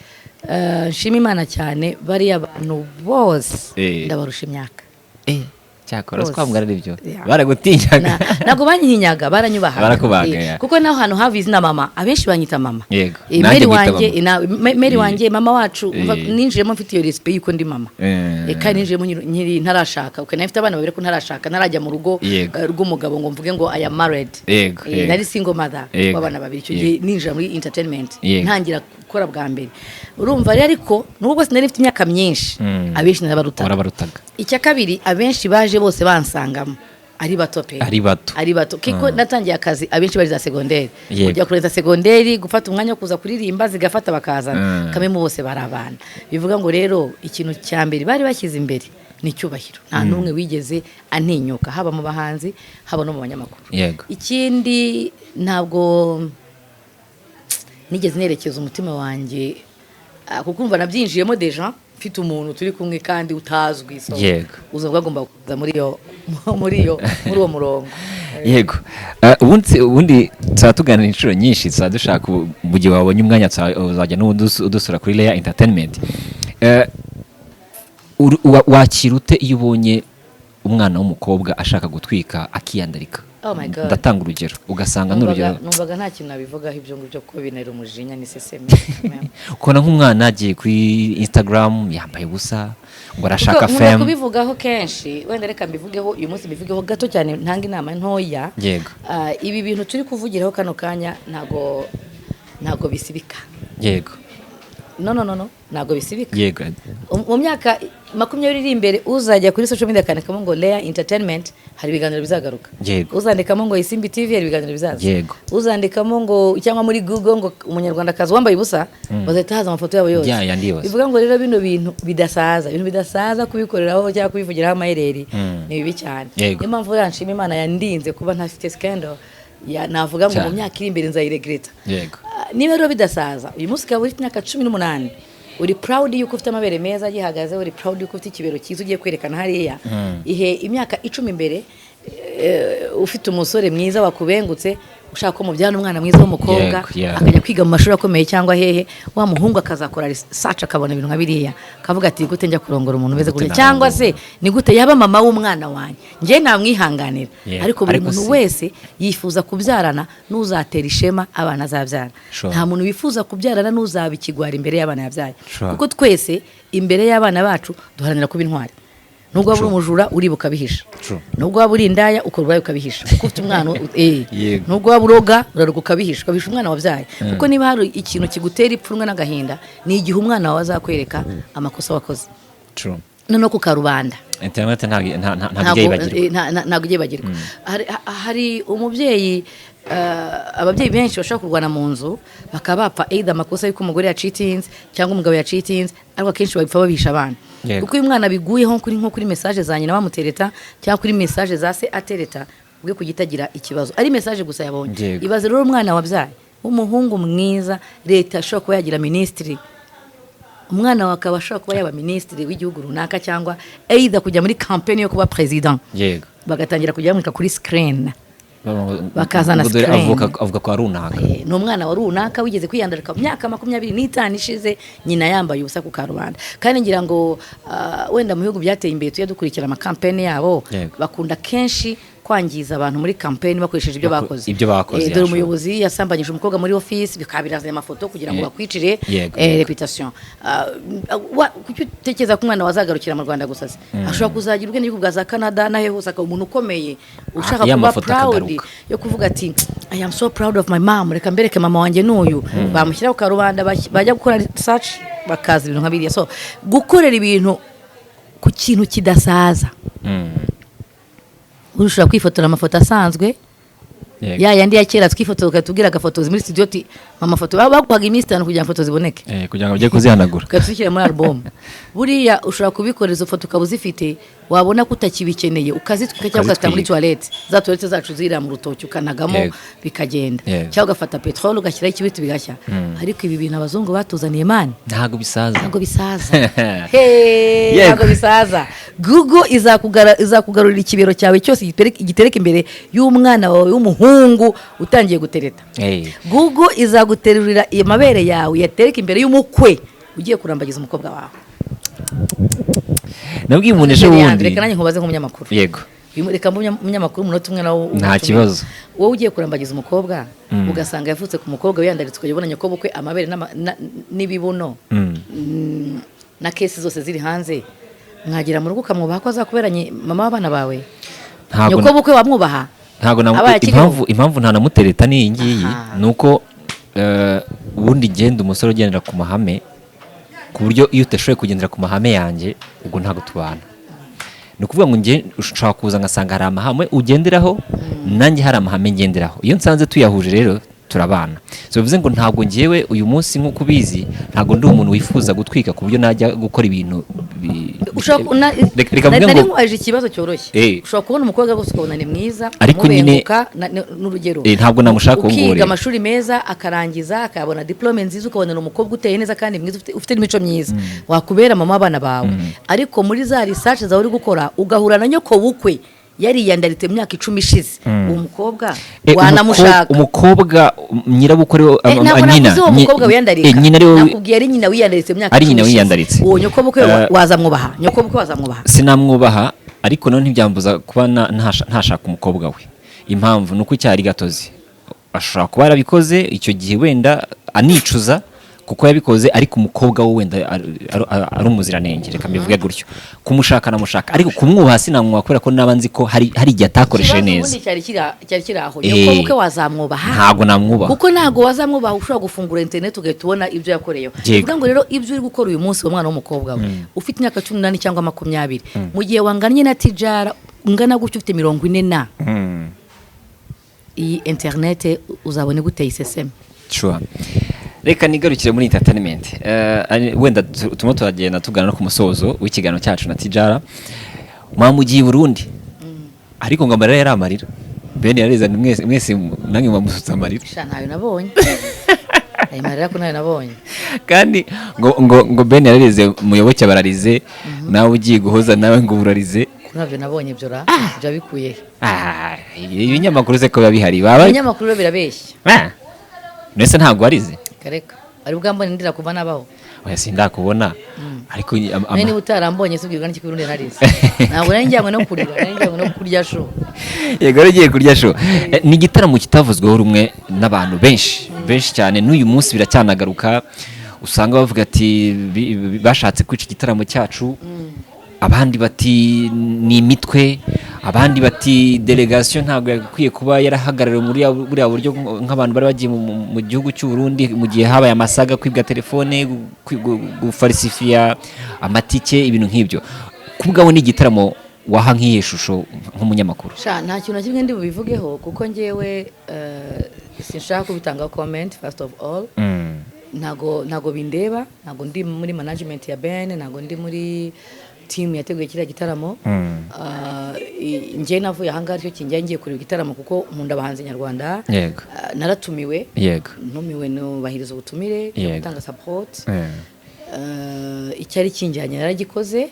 nshima Imana cyane, bariya abantu bose ndabarusha imyaka. Cyakora twambwara ibyo baragutinyaga, ntabwo banyihinyaga, baranyubaha, kuko naho hantu havize na mama, abenshi banyita mama. Meri wanjye mama wacu, ninjiyemo mfite iyo respect yuko ndi mama, kandi ninjiyemo nkiri ntarashaka, uko nafite abana babiri ko ntarashaka, narajya mu rugo rw'umugabo ngo mvuge ngo I am married, nari single mother w'abana babiri. Icyo gihe ninjira muri entertainment, ntangira gukora bwa mbere, urumva rero. Ariko nubwo sinari mfite imyaka myinshi, abenshi narabarutaga. Icya kabiri, abenshi baje bose bansangamo ari bato pe, ari bato kiko natangiye akazi abenshi bari za segonderi, kujya kureza segonderi, gufata umwanya wo kuza kuririmba zigafata bakazana, kamwe bose barabana. Bivuga ngo rero ikintu cya mbere bari bashyize imbere ni cyubahiro, nta numwe wigeze antinyuka, haba mu bahanzi haba no mu banyamakuru. Ikindi ntabwo nigeze nerekeza umutima wanjye, kuko umva nabyinjiyemo deja mfite umuntu turi kumwe kandi utazwi, so uzaba agomba kuza muri uwo murongo. Yego, ubundi tuzatuganira inshuro nyinshi, dushaka mu gihe wabonye umwanya uzajya udusura kuri Lea Entertainment. Wakira ute iyo ubonye umwana w'umukobwa ashaka gutwika akiyandarika? Oh my God. Ndatanga urugero, ugasanga n'urugero numvaga nta kintu nabivugaho ibyo ngibyo ko binera umujinya ni seseme. Ukona nk'umwana agiye kuri Instagram yambaye ubusa ngo arashaka fame. Nkunda kubivugaho kenshi, wenda reka mbivugeho uyu munsi, mbivugeho gato cyane, ntanga inama ntoya. Ibi bintu turi kuvugiraho kano kanya ntago bisibika. No, ntago bisibika. Mu myaka 20 iri imbere uzajya kuri social media akandikamo ngo Lea Entertainment, hari ibiganiro bizagaruka. Uzandikamo ngo Isimbi TV, hari ibiganiro bizaza. Uzandikamo ngo cyangwa muri Google ngo umunyarwanda kazi wambaye ubusa, bazahita haza amafoto yabo yose. Bivuga ngo rero bino bintu bidasaza kubikoreraho cyangwa kubivugiraho amahereri ni bibi cyane. Niyo mpamvu yanshima Imana yandinze kuba ntafite scandal, navuga ngo mu myaka iri imbere nzayiregreta. Niba rero bidasaza, uyu munsi ukaba uri imyaka 18, uri proud yuko ufite amabere meza gihagaze, uri proud yuko ufite ikibero cyiza ugiye kwerekana hariya, ihe imyaka 10 imbere ufite umusore mwiza wakubengutse, ushaka ko mubyana umwana mwiza w'umukobwa akajya kwiga mu mashuri akomeye cyangwa hehe wa muhungu akazakora research akabona ibintu nka biriya akavuga ati gute njya kurongora umuntu umeze gutya cyangwa se ni gute yaba mama w'umwana wanjye njye namwihanganira ariko buri muntu wese yifuza kubyarana n'uzatera ishema abana azabyara nta muntu wifuza kubyarana n'uzaba ikigwara imbere y'abana yabyaye kuko twese imbere y'abana bacu duharanira kuba intwari nubwo waba uri umujura uribuka bihisha nubwo waba uri indaya ukora ubaye ukabihisha kuko ufite umwana nubwo waba uroga uraruka ukabihisha umwana wabyaye kuko niba hari ikintu kigutera ipfunwe n'agahinda ni igihe umwana wawe azakwereka amakosa wakoze noneho ku karubanda interineti ntabwo ijya yibagirwa hari umubyeyi ababyeyi benshi bashobora kurwana mu nzu bakaba bapfa either amakosa y'uko umugore yacitinze cyangwa umugabo yacitinze ariko akenshi babipfa babihisha abana kuko uyu mwana biguyeho nko kuri message za nyina bamutereta cyangwa kuri message za se atereta ubwe kugitagira ikibazo ari message gusa yabonye ibaze rero umwana wabyaye w'umuhungu mwiza leta ashobora kuba yagira ministry umwana wawe akaba ashobora kuba yaba minisitiri w'igihugu runaka cyangwa either kujya muri campaign yo kuba president bagatangira kujya bamurika kuri screen bakazana screen avuga kwa runaka ni umwana wa runaka wigeze kwiyandarika mu myaka 25 ishize nyina yambaye ubusa ku karubanda kandi ngira ngo wenda mu bihugu byateye imbere tujya dukurikira ama campaign yabo bakunda kenshi kwangiza abantu muri campaign bakoresheje ibyo bakoze dore umuyobozi yasambanyije umukobwa muri office bikabirazanya amafoto kugira ngo bakwicire reputation kuki utekereza ko umwana wazagarukira mu Rwanda gusa ashobora kuzagira ubwenge bwa za Canada nahe hose akaba umuntu ukomeye ushaka kuba proud yo kuvuga ati I am so proud of my mom reka mbereke mama wanjye n'uyu bamushyira ku karubanda bajya gukora research bakaza ibintu nka biriya so gukorera ibintu ku kintu kidasaza ushobora kwifotora amafoto asanzwe ya yandi ya kera twifotora ukatubwira agafotozi muri studio ati mama foto baguhaga iminsi 5 kugira ngo foto ziboneke kugira ngo bajye kuzihanagura ukazishyira muri album buriya ushobora kubikorera izo foto ukabuzifite wabona kutakibikeneye ukazitwika cyangwa ukazita muri toilette za toilette zacu zira mu rutoki ukanagamo bikagenda cyangwa ugafata petrol ugashyira ikibiti bigashya ariko ibi bintu abazungu batuzaniye mani ntago bisaza ntago bisaza Google izakugarurira ikibero cyawe cyose gitereka imbere y'umwana wawe w'umuhungu utangiye gutereta Google izaguterurira amabere yawe yatereka imbere y'umukwe ugiye kurambagiza umukobwa wawe nabwiye umuntu ejo bundi reka nanjye nkubaze nk'umunyamakuru yego reka umunyamakuru umunota umwe nawo nta kibazo wowe ugiye kurambagiza umukobwa ugasanga yavutse ku mukobwa wiyandaritse ukajya nyoko bukwe amabere n'ibibuno na kesi zose ziri hanze mwagira mu rugo ukamwubaha ko azakuberanye mama w'abana bawe nyoko bukwe wamwubaha ntago impamvu ntanamutereta ni iyi ngiyi nuko ubundi genda umusore ugendera ku mahame ku buryo iyo utashoboye kugendera ku mahame yanjye ubwo ntago tubana ni ukuvuga ngo nge ushaka kuza ngasanga hari amahame ugenderaho nanjye hari amahame ngenderaho iyo nsanze tuyahuje rero turabana so bivuze ngo ntabwo ngewe uyu munsi nk'uko ubizi ntabwo ndi umuntu wifuza gutwika ku buryo najya gukora ibintu nari muwaje ikibazo cyoroshye ushobora kubona umukobwa rwose ukabona ni mwiza ariko nyine n'urugero ntabwo namushaka ukiga amashuri meza akarangiza akabona diplome nziza ukabona umukobwa uteye neza kandi mwiza ufite n'imico myiza wakubera mama w'abana bawe ariko muri za research zawe uri gukora ugahura na nyoko bukwe yariyandaritse mu myaka 10 ishize uwo mukobwa wanamushaka umukobwa nyirabukore nyina umukobwa wiyandaritse nakubwiye ari nyina wiyandaritse mu myaka 10 uwo nyoko bukwe wazamwubaha nyoko bukwe wazamwubaha sinamwubaha ariko none ntibyambuza kuba ntashaka umukobwa we impamvu nuko icyari gatozi ashobora kuba yarabikoze icyo gihe wenda anicuza kuko yabikoze ariko umukobwa we wenda ari umuziranenge reka mbivuge gutyo kumushaka namushaka ariko kumwubaha sinamwubaha kubera ko nabanzi ko hari igihe atakoresheje neza cyari kiraho nyoko bukwe wazamwubaha ntago namwubaha kuko ntago wazamwubaha ushobora gufungura internet ugahita ubona ibyo yakoreyeho uvuga ngo rero ibyo uri gukora uyu munsi umwana w'umukobwa we ufite imyaka 18 cyangwa 20 mu gihe wanganye na Tijara ungana gutyo ufite 40 iyi internet uzabone gute iseseme reka nigarukire muri entertainment wenda tumo turagenda tugana no ku musozo w'ikiganiro cyacu na Tijara mwamugiye Burundi ariko ngo amarira yari amarira Ben yareza mwese nange mwamusutsa amarira ntayo nabonye ayo marira ko nayo nabonye kandi ngo Ben yareze muyoboke bararize nawe ugiye guhoza nawe ngo urarize binyamakuru nabyo nabonye byo bya bikuye ibinyamakuru se ko biba bihari baba ibinyamakuru birabeshya nese ntabwo warize kareka ari ubwambone ndira kuva nabaho oya sindakubona ariko niba utarambonye subwirwa n'iki kurundi narize ntabwo nari njyanywe no kurira nari njyanywe no kurya show yego rigiye kurya show ni igitaramo kitavuzweho rumwe n'abantu benshi cyane n'uyu munsi biracyanagaruka usanga bavuga ati bashatse kwica igitaramo cyacu abandi bati ni imitwe abandi bati delegation ntabwo yakwiye kuba yarahagarariwe muri buriya buryo nk'abantu bari bagiye mu gihugu cy'u Burundi mu gihe habaye amasaga kwibwa telefone gufarisifiya amatike ibintu nk'ibyo kubwaho ni igitaramo waha nk'iyi shusho nk'umunyamakuru nta kintu na kimwe ndi bubivugeho kuko njyewe sinshaka kubitanga comment first of all ntago bindeba ntago ndi muri management ya Ben ntago ndi muri team yateguye kiriya gitaramo njye navuye ahangaha aricyo kinjya ngiye kureba igitaramo kuko nkunda abahanzi nyarwanda naratumiwe ntumiwe nubahiriza ubutumire gutanga support icyari kinjyanye naragikoze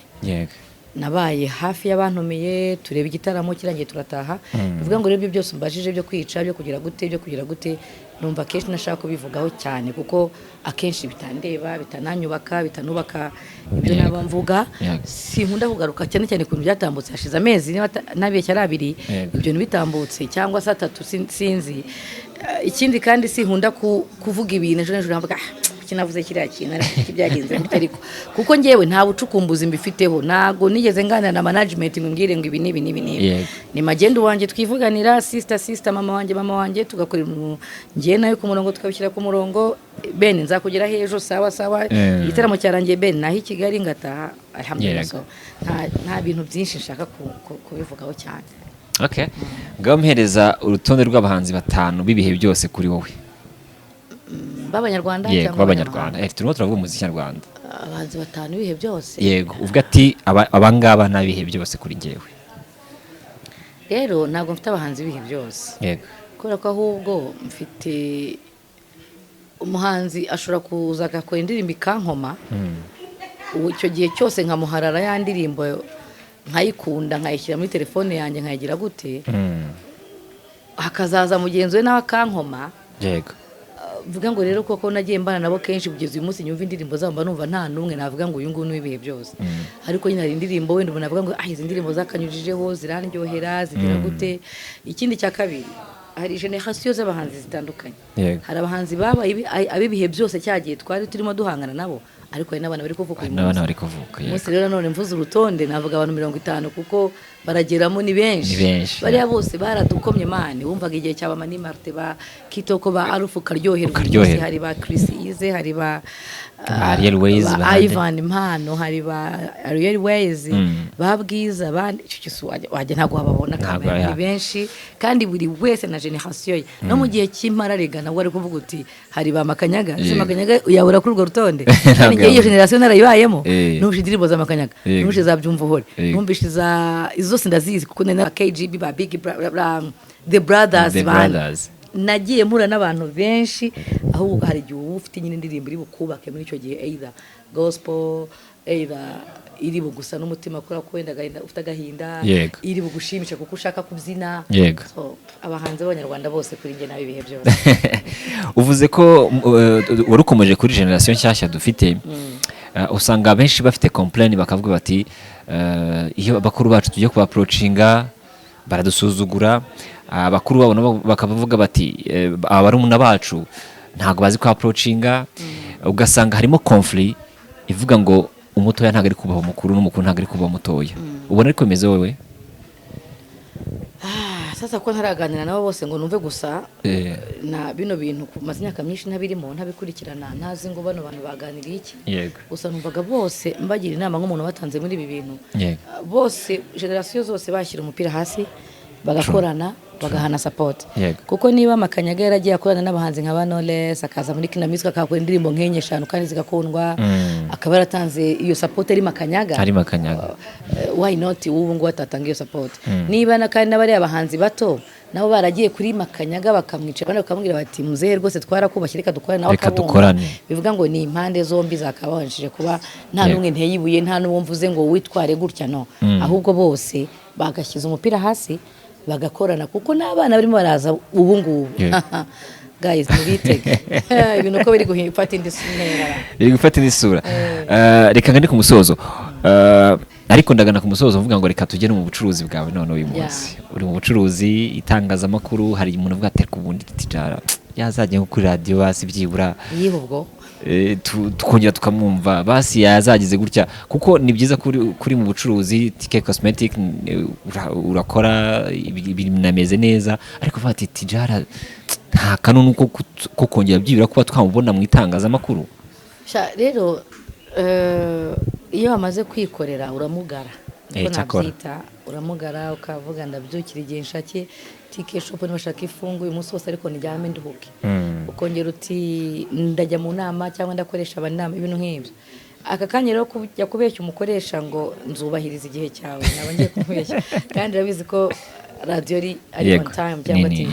nabaye hafi y'abantumiye tureba igitaramo kirangiye turataha bivuga ngo rero byose mbajije byo kwica byo kugira gute numva kenshi nashaka kubivugaho cyane kuko akenshi bitandeba bitananyubaka bitanubaka ibyo naba mvuga sinkunda kugaruka cyane ku bintu byatambutse hashize amezi nabeshya ari abiri ibyo ntibitambutse cyangwa se 3 sinzi ikindi kandi sinkunda kuvuga ibintu ejo navuga kinavuze kiriya kintu ariko byagenze ariko kuko ngewe nta bucukumbuzi mbifiteho nago nigeze nganira na management ngire ngo ibi nibi ni magendo wanje twivuganira sister mama wanje tugakora ngiye nayo ku murongo tukabishyira ku murongo Ben nzakugera hejo sawa igitaramo cyarangiye Ben nahi Kigali ngataha alhamdulillah nta bintu byinshi nshaka kubivugaho cyane ngaho mpereza urutonde rw'abahanzi 5 bibihe byose kuri wowe b'abanyarwanda cyangwa b'abanyarwanda turimo turavuga umuziki nyarwanda abahanzi 5 bihe byose yego uvuga ati abangaba nabihe byose kuri ngewe rero ntabwo mfite abahanzi bihe byose yego kubera ko ahubwo mfite umuhanzi ashobora kuza agakora indirimbo ikankoma icyo gihe cyose nkamuharara ya ndirimbo nkayikunda nkayishyira muri telefone yanjye nkayigira gute hakazaza mugenzi we nawe akankoma yego vuga ngo rero koko nagiye mbana nabo kenshi kugeza uyu munsi nyumva indirimbo zabo numva nta numwe navuga ngo uyu nguyu ibihe byose ariko nyine hari indirimbo wenda umuntu avuga ngo izi ndirimbo zakanyujijeho zirandyohera zigira gute ikindi cya kabiri hari generation z'abahanzi zitandukanye hari abahanzi babaye abibihe byose cyagiye twari turimo duhangana nabo ariko hari n'abana bari kuvuka uyu munsi rero none mvuze urutonde navuga abantu 50 kuko barageramo ni benshi bariya bose baradukomye mani wumvaga igihe cyabama ni Marte ba Kitoko ba Arufu karyoherwa hari ba Chris Ize hari ba Ariel Ways Ivan Impano hari ba Ariel Ways babwiza bandi wajya ntago babona kamera ni benshi kandi buri wese na generation no mu gihe cy'impararega nabwo ari kuvuga uti hari ba Makanyaga Makanyaga yabura kuri urwo rutonde iyo generation narayibayemo n'ubushe indirimbo za Makanyaga n'ubushe za Byumva uhore n'ubushe za izo sindazizi kuko na KGB ba Big the brothers nagiye mpura n'abantu benshi aho hari igihe ufite nyine indirimbo iri bukubake muri icyo gihe either gospel either iri bugusa n'umutima kora ko wenda ufite agahinda iri bugushimisha kuko ushaka kubyina so abahanzi b'abanyarwanda bose kuri nge nabi bihe byose uvuze ko warukomeje kuri generation nshyashya dufite usanga benshi bafite complain bakavuga bati iyo abakuru bacu tujye kuba approachinga baradusuzugura abakuru babo nabo bakavuga bati abarumuna bacu ntago bazi ko approachinga ugasanga harimo conflict ivuga ngo umutoya ntago ari kubaho mukuru n'umukuru ntago ari kubaho mutoya ubona ariko meze wewe sasa ko ntaraganira nabo bose ngo numve gusa na bino bintu ku mazinyaka myinshi ntabirimo ntabikurikirana ntazi ngo bano bantu baganiriye iki gusa numvaga bose mbagira inama nk'umuntu batanze muri ibi bintu bose generation zose bashyira umupira hasi bagakorana bagahana support kuko niba Makanyaga yaragiye akorana n'abahanzi nka Knowless akaza muri kina music akakora indirimbo nkenye 5 kandi zigakundwa akaba yaratanze iyo support ari Makanyaga Makanyaga why not ubu ngo atatanga iyo support niba kandi n'abari abahanzi bato nabo baragiye kuri makanyaga bakamwica abandi bakamubwira bati muzehe rwose twarakubashye reka dukorane nawe Reka dukorane. bivuga ngo ni impande zombi zakabanjije kuba nta n'umwe nteye ibuye nta n'uwo mvuze ngo witware gutya no ahubwo bose bagashyize umupira hasi bagakorana kuko n'abana barimo baraza ubu ngubu guys ntibitege ibintu uko biri gufata indi sura reka ngane ku musozo ariko ndagana ku musozo mvuga ngo reka tugere mu bucuruzi bwawe none uyu munsi uri mu bucuruzi itangazamakuru hari umuntu uvuga ati kubundi Tijara yazajya kuri radio basi byibura yihubwo tukongera tukamwumva basi yazagize gutya kuko ni byiza kuri mu bucuruzi Tike Cosmetic urakora binameze neza ariko vuga ati Tijara nta kanunu ko kongera byibura kuba twamubona mu itangazamakuru rero iyo wamaze kwikorera uramugara nabyita uramugara ukavuga ndabyukira igihe nshake Tike shop nibashaka ifungu uyu munsi wose ariko nijyame nduhuke ukongera uti ndajya mu nama cyangwa ndakoresha abanama ibintu nk'ibyo aka kanya rero kujya kubeshya umukoresha ngo nzubahiriza igihe cyawe naba ngiye kumubeshya kandi urabizi ko radio ari on time cyangwa TV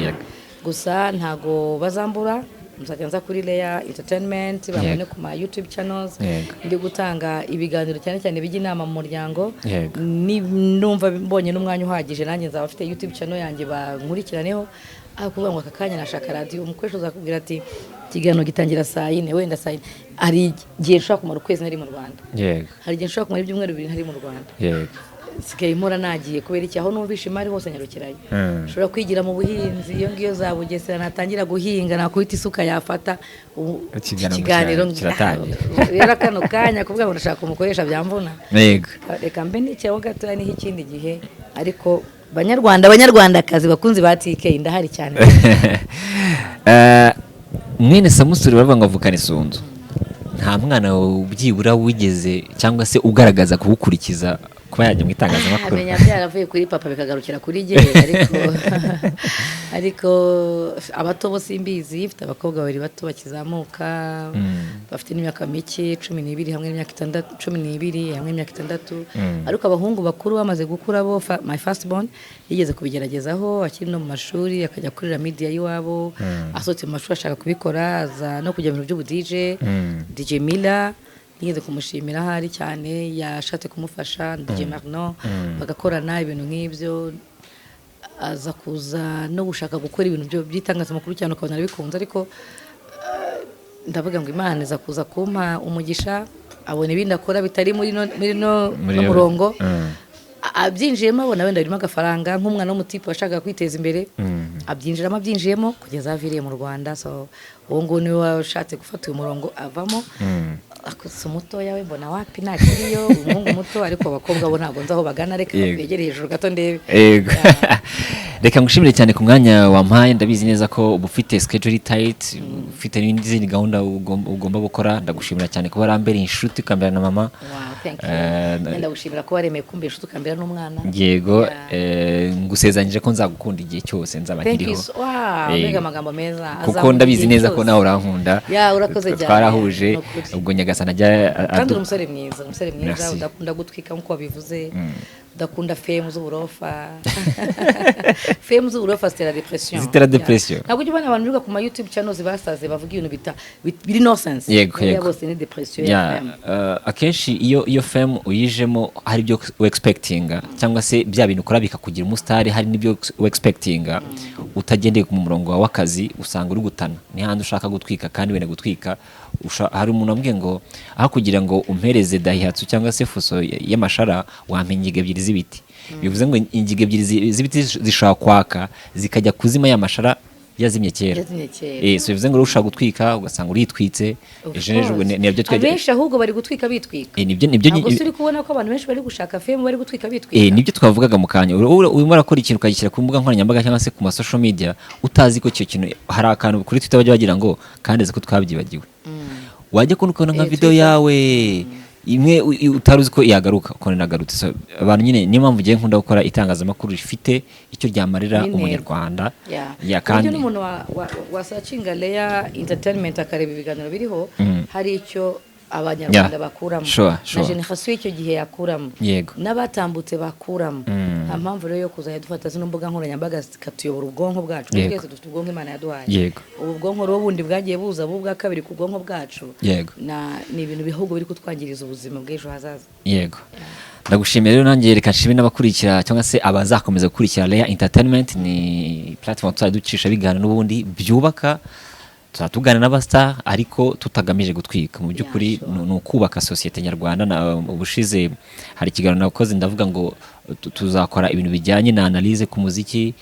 gusa ntago bazambura muzajya nza kuri Lea Entertainment bamone ku ma YouTube channels ndi gutanga ibiganiro cyane cyane bijya inama mu muryango numva mbonye n'umwanya uhagije nanjye nzaba afite YouTube channel yanjye bankurikiraneho akuvuga ngo akakanya nashaka radio umukoresha uzakubwira ati kiganiro gitangira saa 4 wenda saa 4 ari gihe nshaka kumara ukwezi nari mu Rwanda hari gihe nshaka kumara ibyumweru 2 ntari mu Rwanda sigaye impora nagiye kubera iki aho numvisha imari hose nyarukirayo ushobora kwigira mu buhinzi iyo ngiyo za Bugesera natangira guhinga nakubita isuka yafata ikiganiro rero kano kanya kuvuga ngo ndashaka umukoresha byamvuna reka mbe n'icyaho gato niho ikindi gihe ariko banyarwandakazi bakunzi ba Tike ndahari cyane mwene Samusuri baravuga ngo avukana isunzu nta mwana ubyibura wigeze cyangwa se ugaragaza kuwukurikiza kuba yajya mu itangazamakuru amenya byaravuye kuri papa bikagarukira kuri jye ariko abato bo simbizi ifite abakobwa babiri bato bakizamuka bafite n'imyaka mike 12 hamwe n'imyaka 6 12 hamwe n'imyaka 6 ariko abahungu bakuru bamaze gukura bo my first born yigeze kubigeragezaho akiri no mu mashuri akajya kurira media yiwabo asotse mu mashuri ashaka kubikora aza no kujya mu by'ubu DJ Mila nigeze kumushimira hari cyane yashatse kumufasha DJ Marno bagakorana ibintu nk'ibyo aza kuza no gushaka gukora ibintu by'itangazamakuru cyane ukabona bikunze ariko ndavuga ngo Imana iza kuza kumpa umugisha abona ibindi akora bitari muri no murongo abyinjiyemo abona wenda birimo agafaranga nk'umwana w'umutipe washaka kwiteza imbere abyinjiyemo kugeza aviriye mu Rwanda so uwo ngo niwe washatse gufata uyu murongo avamo akutse umutoya we mbona wapi nakiriyo umuhungu muto ariko abakobwa bo ntago nzaho bagana reka begereye hejuru gato ndebe reka ngushimire cyane ku mwanya wampaye ndabizi neza ko ubufite schedule tight ufite n'izindi gahunda ugomba gukora ndagushimira cyane kuba arambere inshuti ukambera na mama ndagushimira ko waremeye kumbera inshuti ukambera n'umwana yego ngusezanyije ko nzagukunda igihe cyose nzaba nkiriho mbega amagambo meza kuko ndabizi neza ko nawe urankunda urakoze cyane twarahuje ubwo Nyagasana ajya kandi umusore mwiza udakunda gutwika nkuko wabivuze udakunda femme z'uburofa femme z'uburofa zitera depression ntabwo ujya ubona abantu biga ku ma YouTube channels basaze bavuga ibintu biri nonsense yego bose ni depression akenshi iyo femme uyijemo hari ibyo expectinga cyangwa se bya bintu ukora bikakugira umustar hari n'ibyo expectinga utagendeye ku murongo wa wakazi usanga uri gutana ni handi ushaka gutwika kandi wene gutwika hari umuntu ambwiye ngo aho kugira ngo umpereze dahihatsu cyangwa se fuso y'amashara wampenye ebyiri z'ibiti bivuze ngo ingiga ebyiri z'ibiti zishaka kwaka zikajya kuzima y'amashara yazimye kera so bivuze ngo ushaka gutwika ugasanga uritwitse ejo nibyo twege abenshi ahubwo bari gutwika bitwika nibyo uri kubona ko abantu benshi bari gushaka fame bari gutwika bitwika nibyo twavugaga mu kanya urimo urakora ikintu ukagishyira ku mbuga nkoranyambaga cyangwa se ku ma social media utazi ko icyo kintu hari akantu kuri Twitter bajya bagira ngo kandi ko twabyibagiwe wajya kubona nka video yawe imwe utaruzi ko yagaruka ukone nagarutse so abantu nyine niyo mpamvu giye nkunda gukora itangazamakuru rifite icyo ryamarira umunyarwanda kandi n'umuntu wa searchinga Lea Entertainment akareba ibiganiro biriho hari icyo abanyarwanda bakuramo Sure. na generation icyo gihe yakuramo Yego. n'abatambutse bakuramo nta mpamvu rero yo kuzajya dufata zino mbuga nkoranyambaga zikatuyobora ubwonko bwacu twese dufite ubwonko Imana yaduhaye Yego. ubu bwonko rero bundi bwagiye buza bwa kabiri ku bwonko bwacu Yego. ni ibintu bihugu biri kutwangiriza ubuzima bw'ejo hazaza. Yego. Ndagushimiye rero nanjye reka nshime n'abakurikira cyangwa se abazakomeza gukurikira Lea Entertainment. Ni platform ducisha bigana n'ubundi byubaka tuzatugana n'abastar ariko tutagamije gutwika mu by'ukuri ni ukubaka societe nyarwanda. Ubushize hari ikiganiro nakoze ndavuga ngo tuzakora ibintu bijyanye na analyse ku muziki,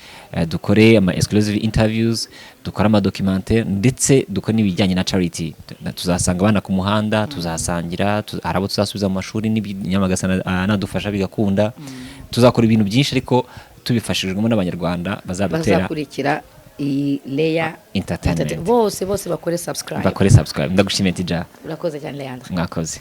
dukore ama exclusive interviews, dukora ama documentaire ndetse dukora n'ibijyanye na charity. Tuzasanga abana ku muhanda, tuzasangira, arabo tuzasubiza mu mashuri n'inyamagasana nadufasha bigakunda. Tuzakora ibintu byinshi ariko tubifashijwemo n'abanyarwanda bazakurikira Lea Entertainment. Bose bakore subscribe. Ndagushimiye Tijara. Urakoze cyane Leandre. Mwakoze.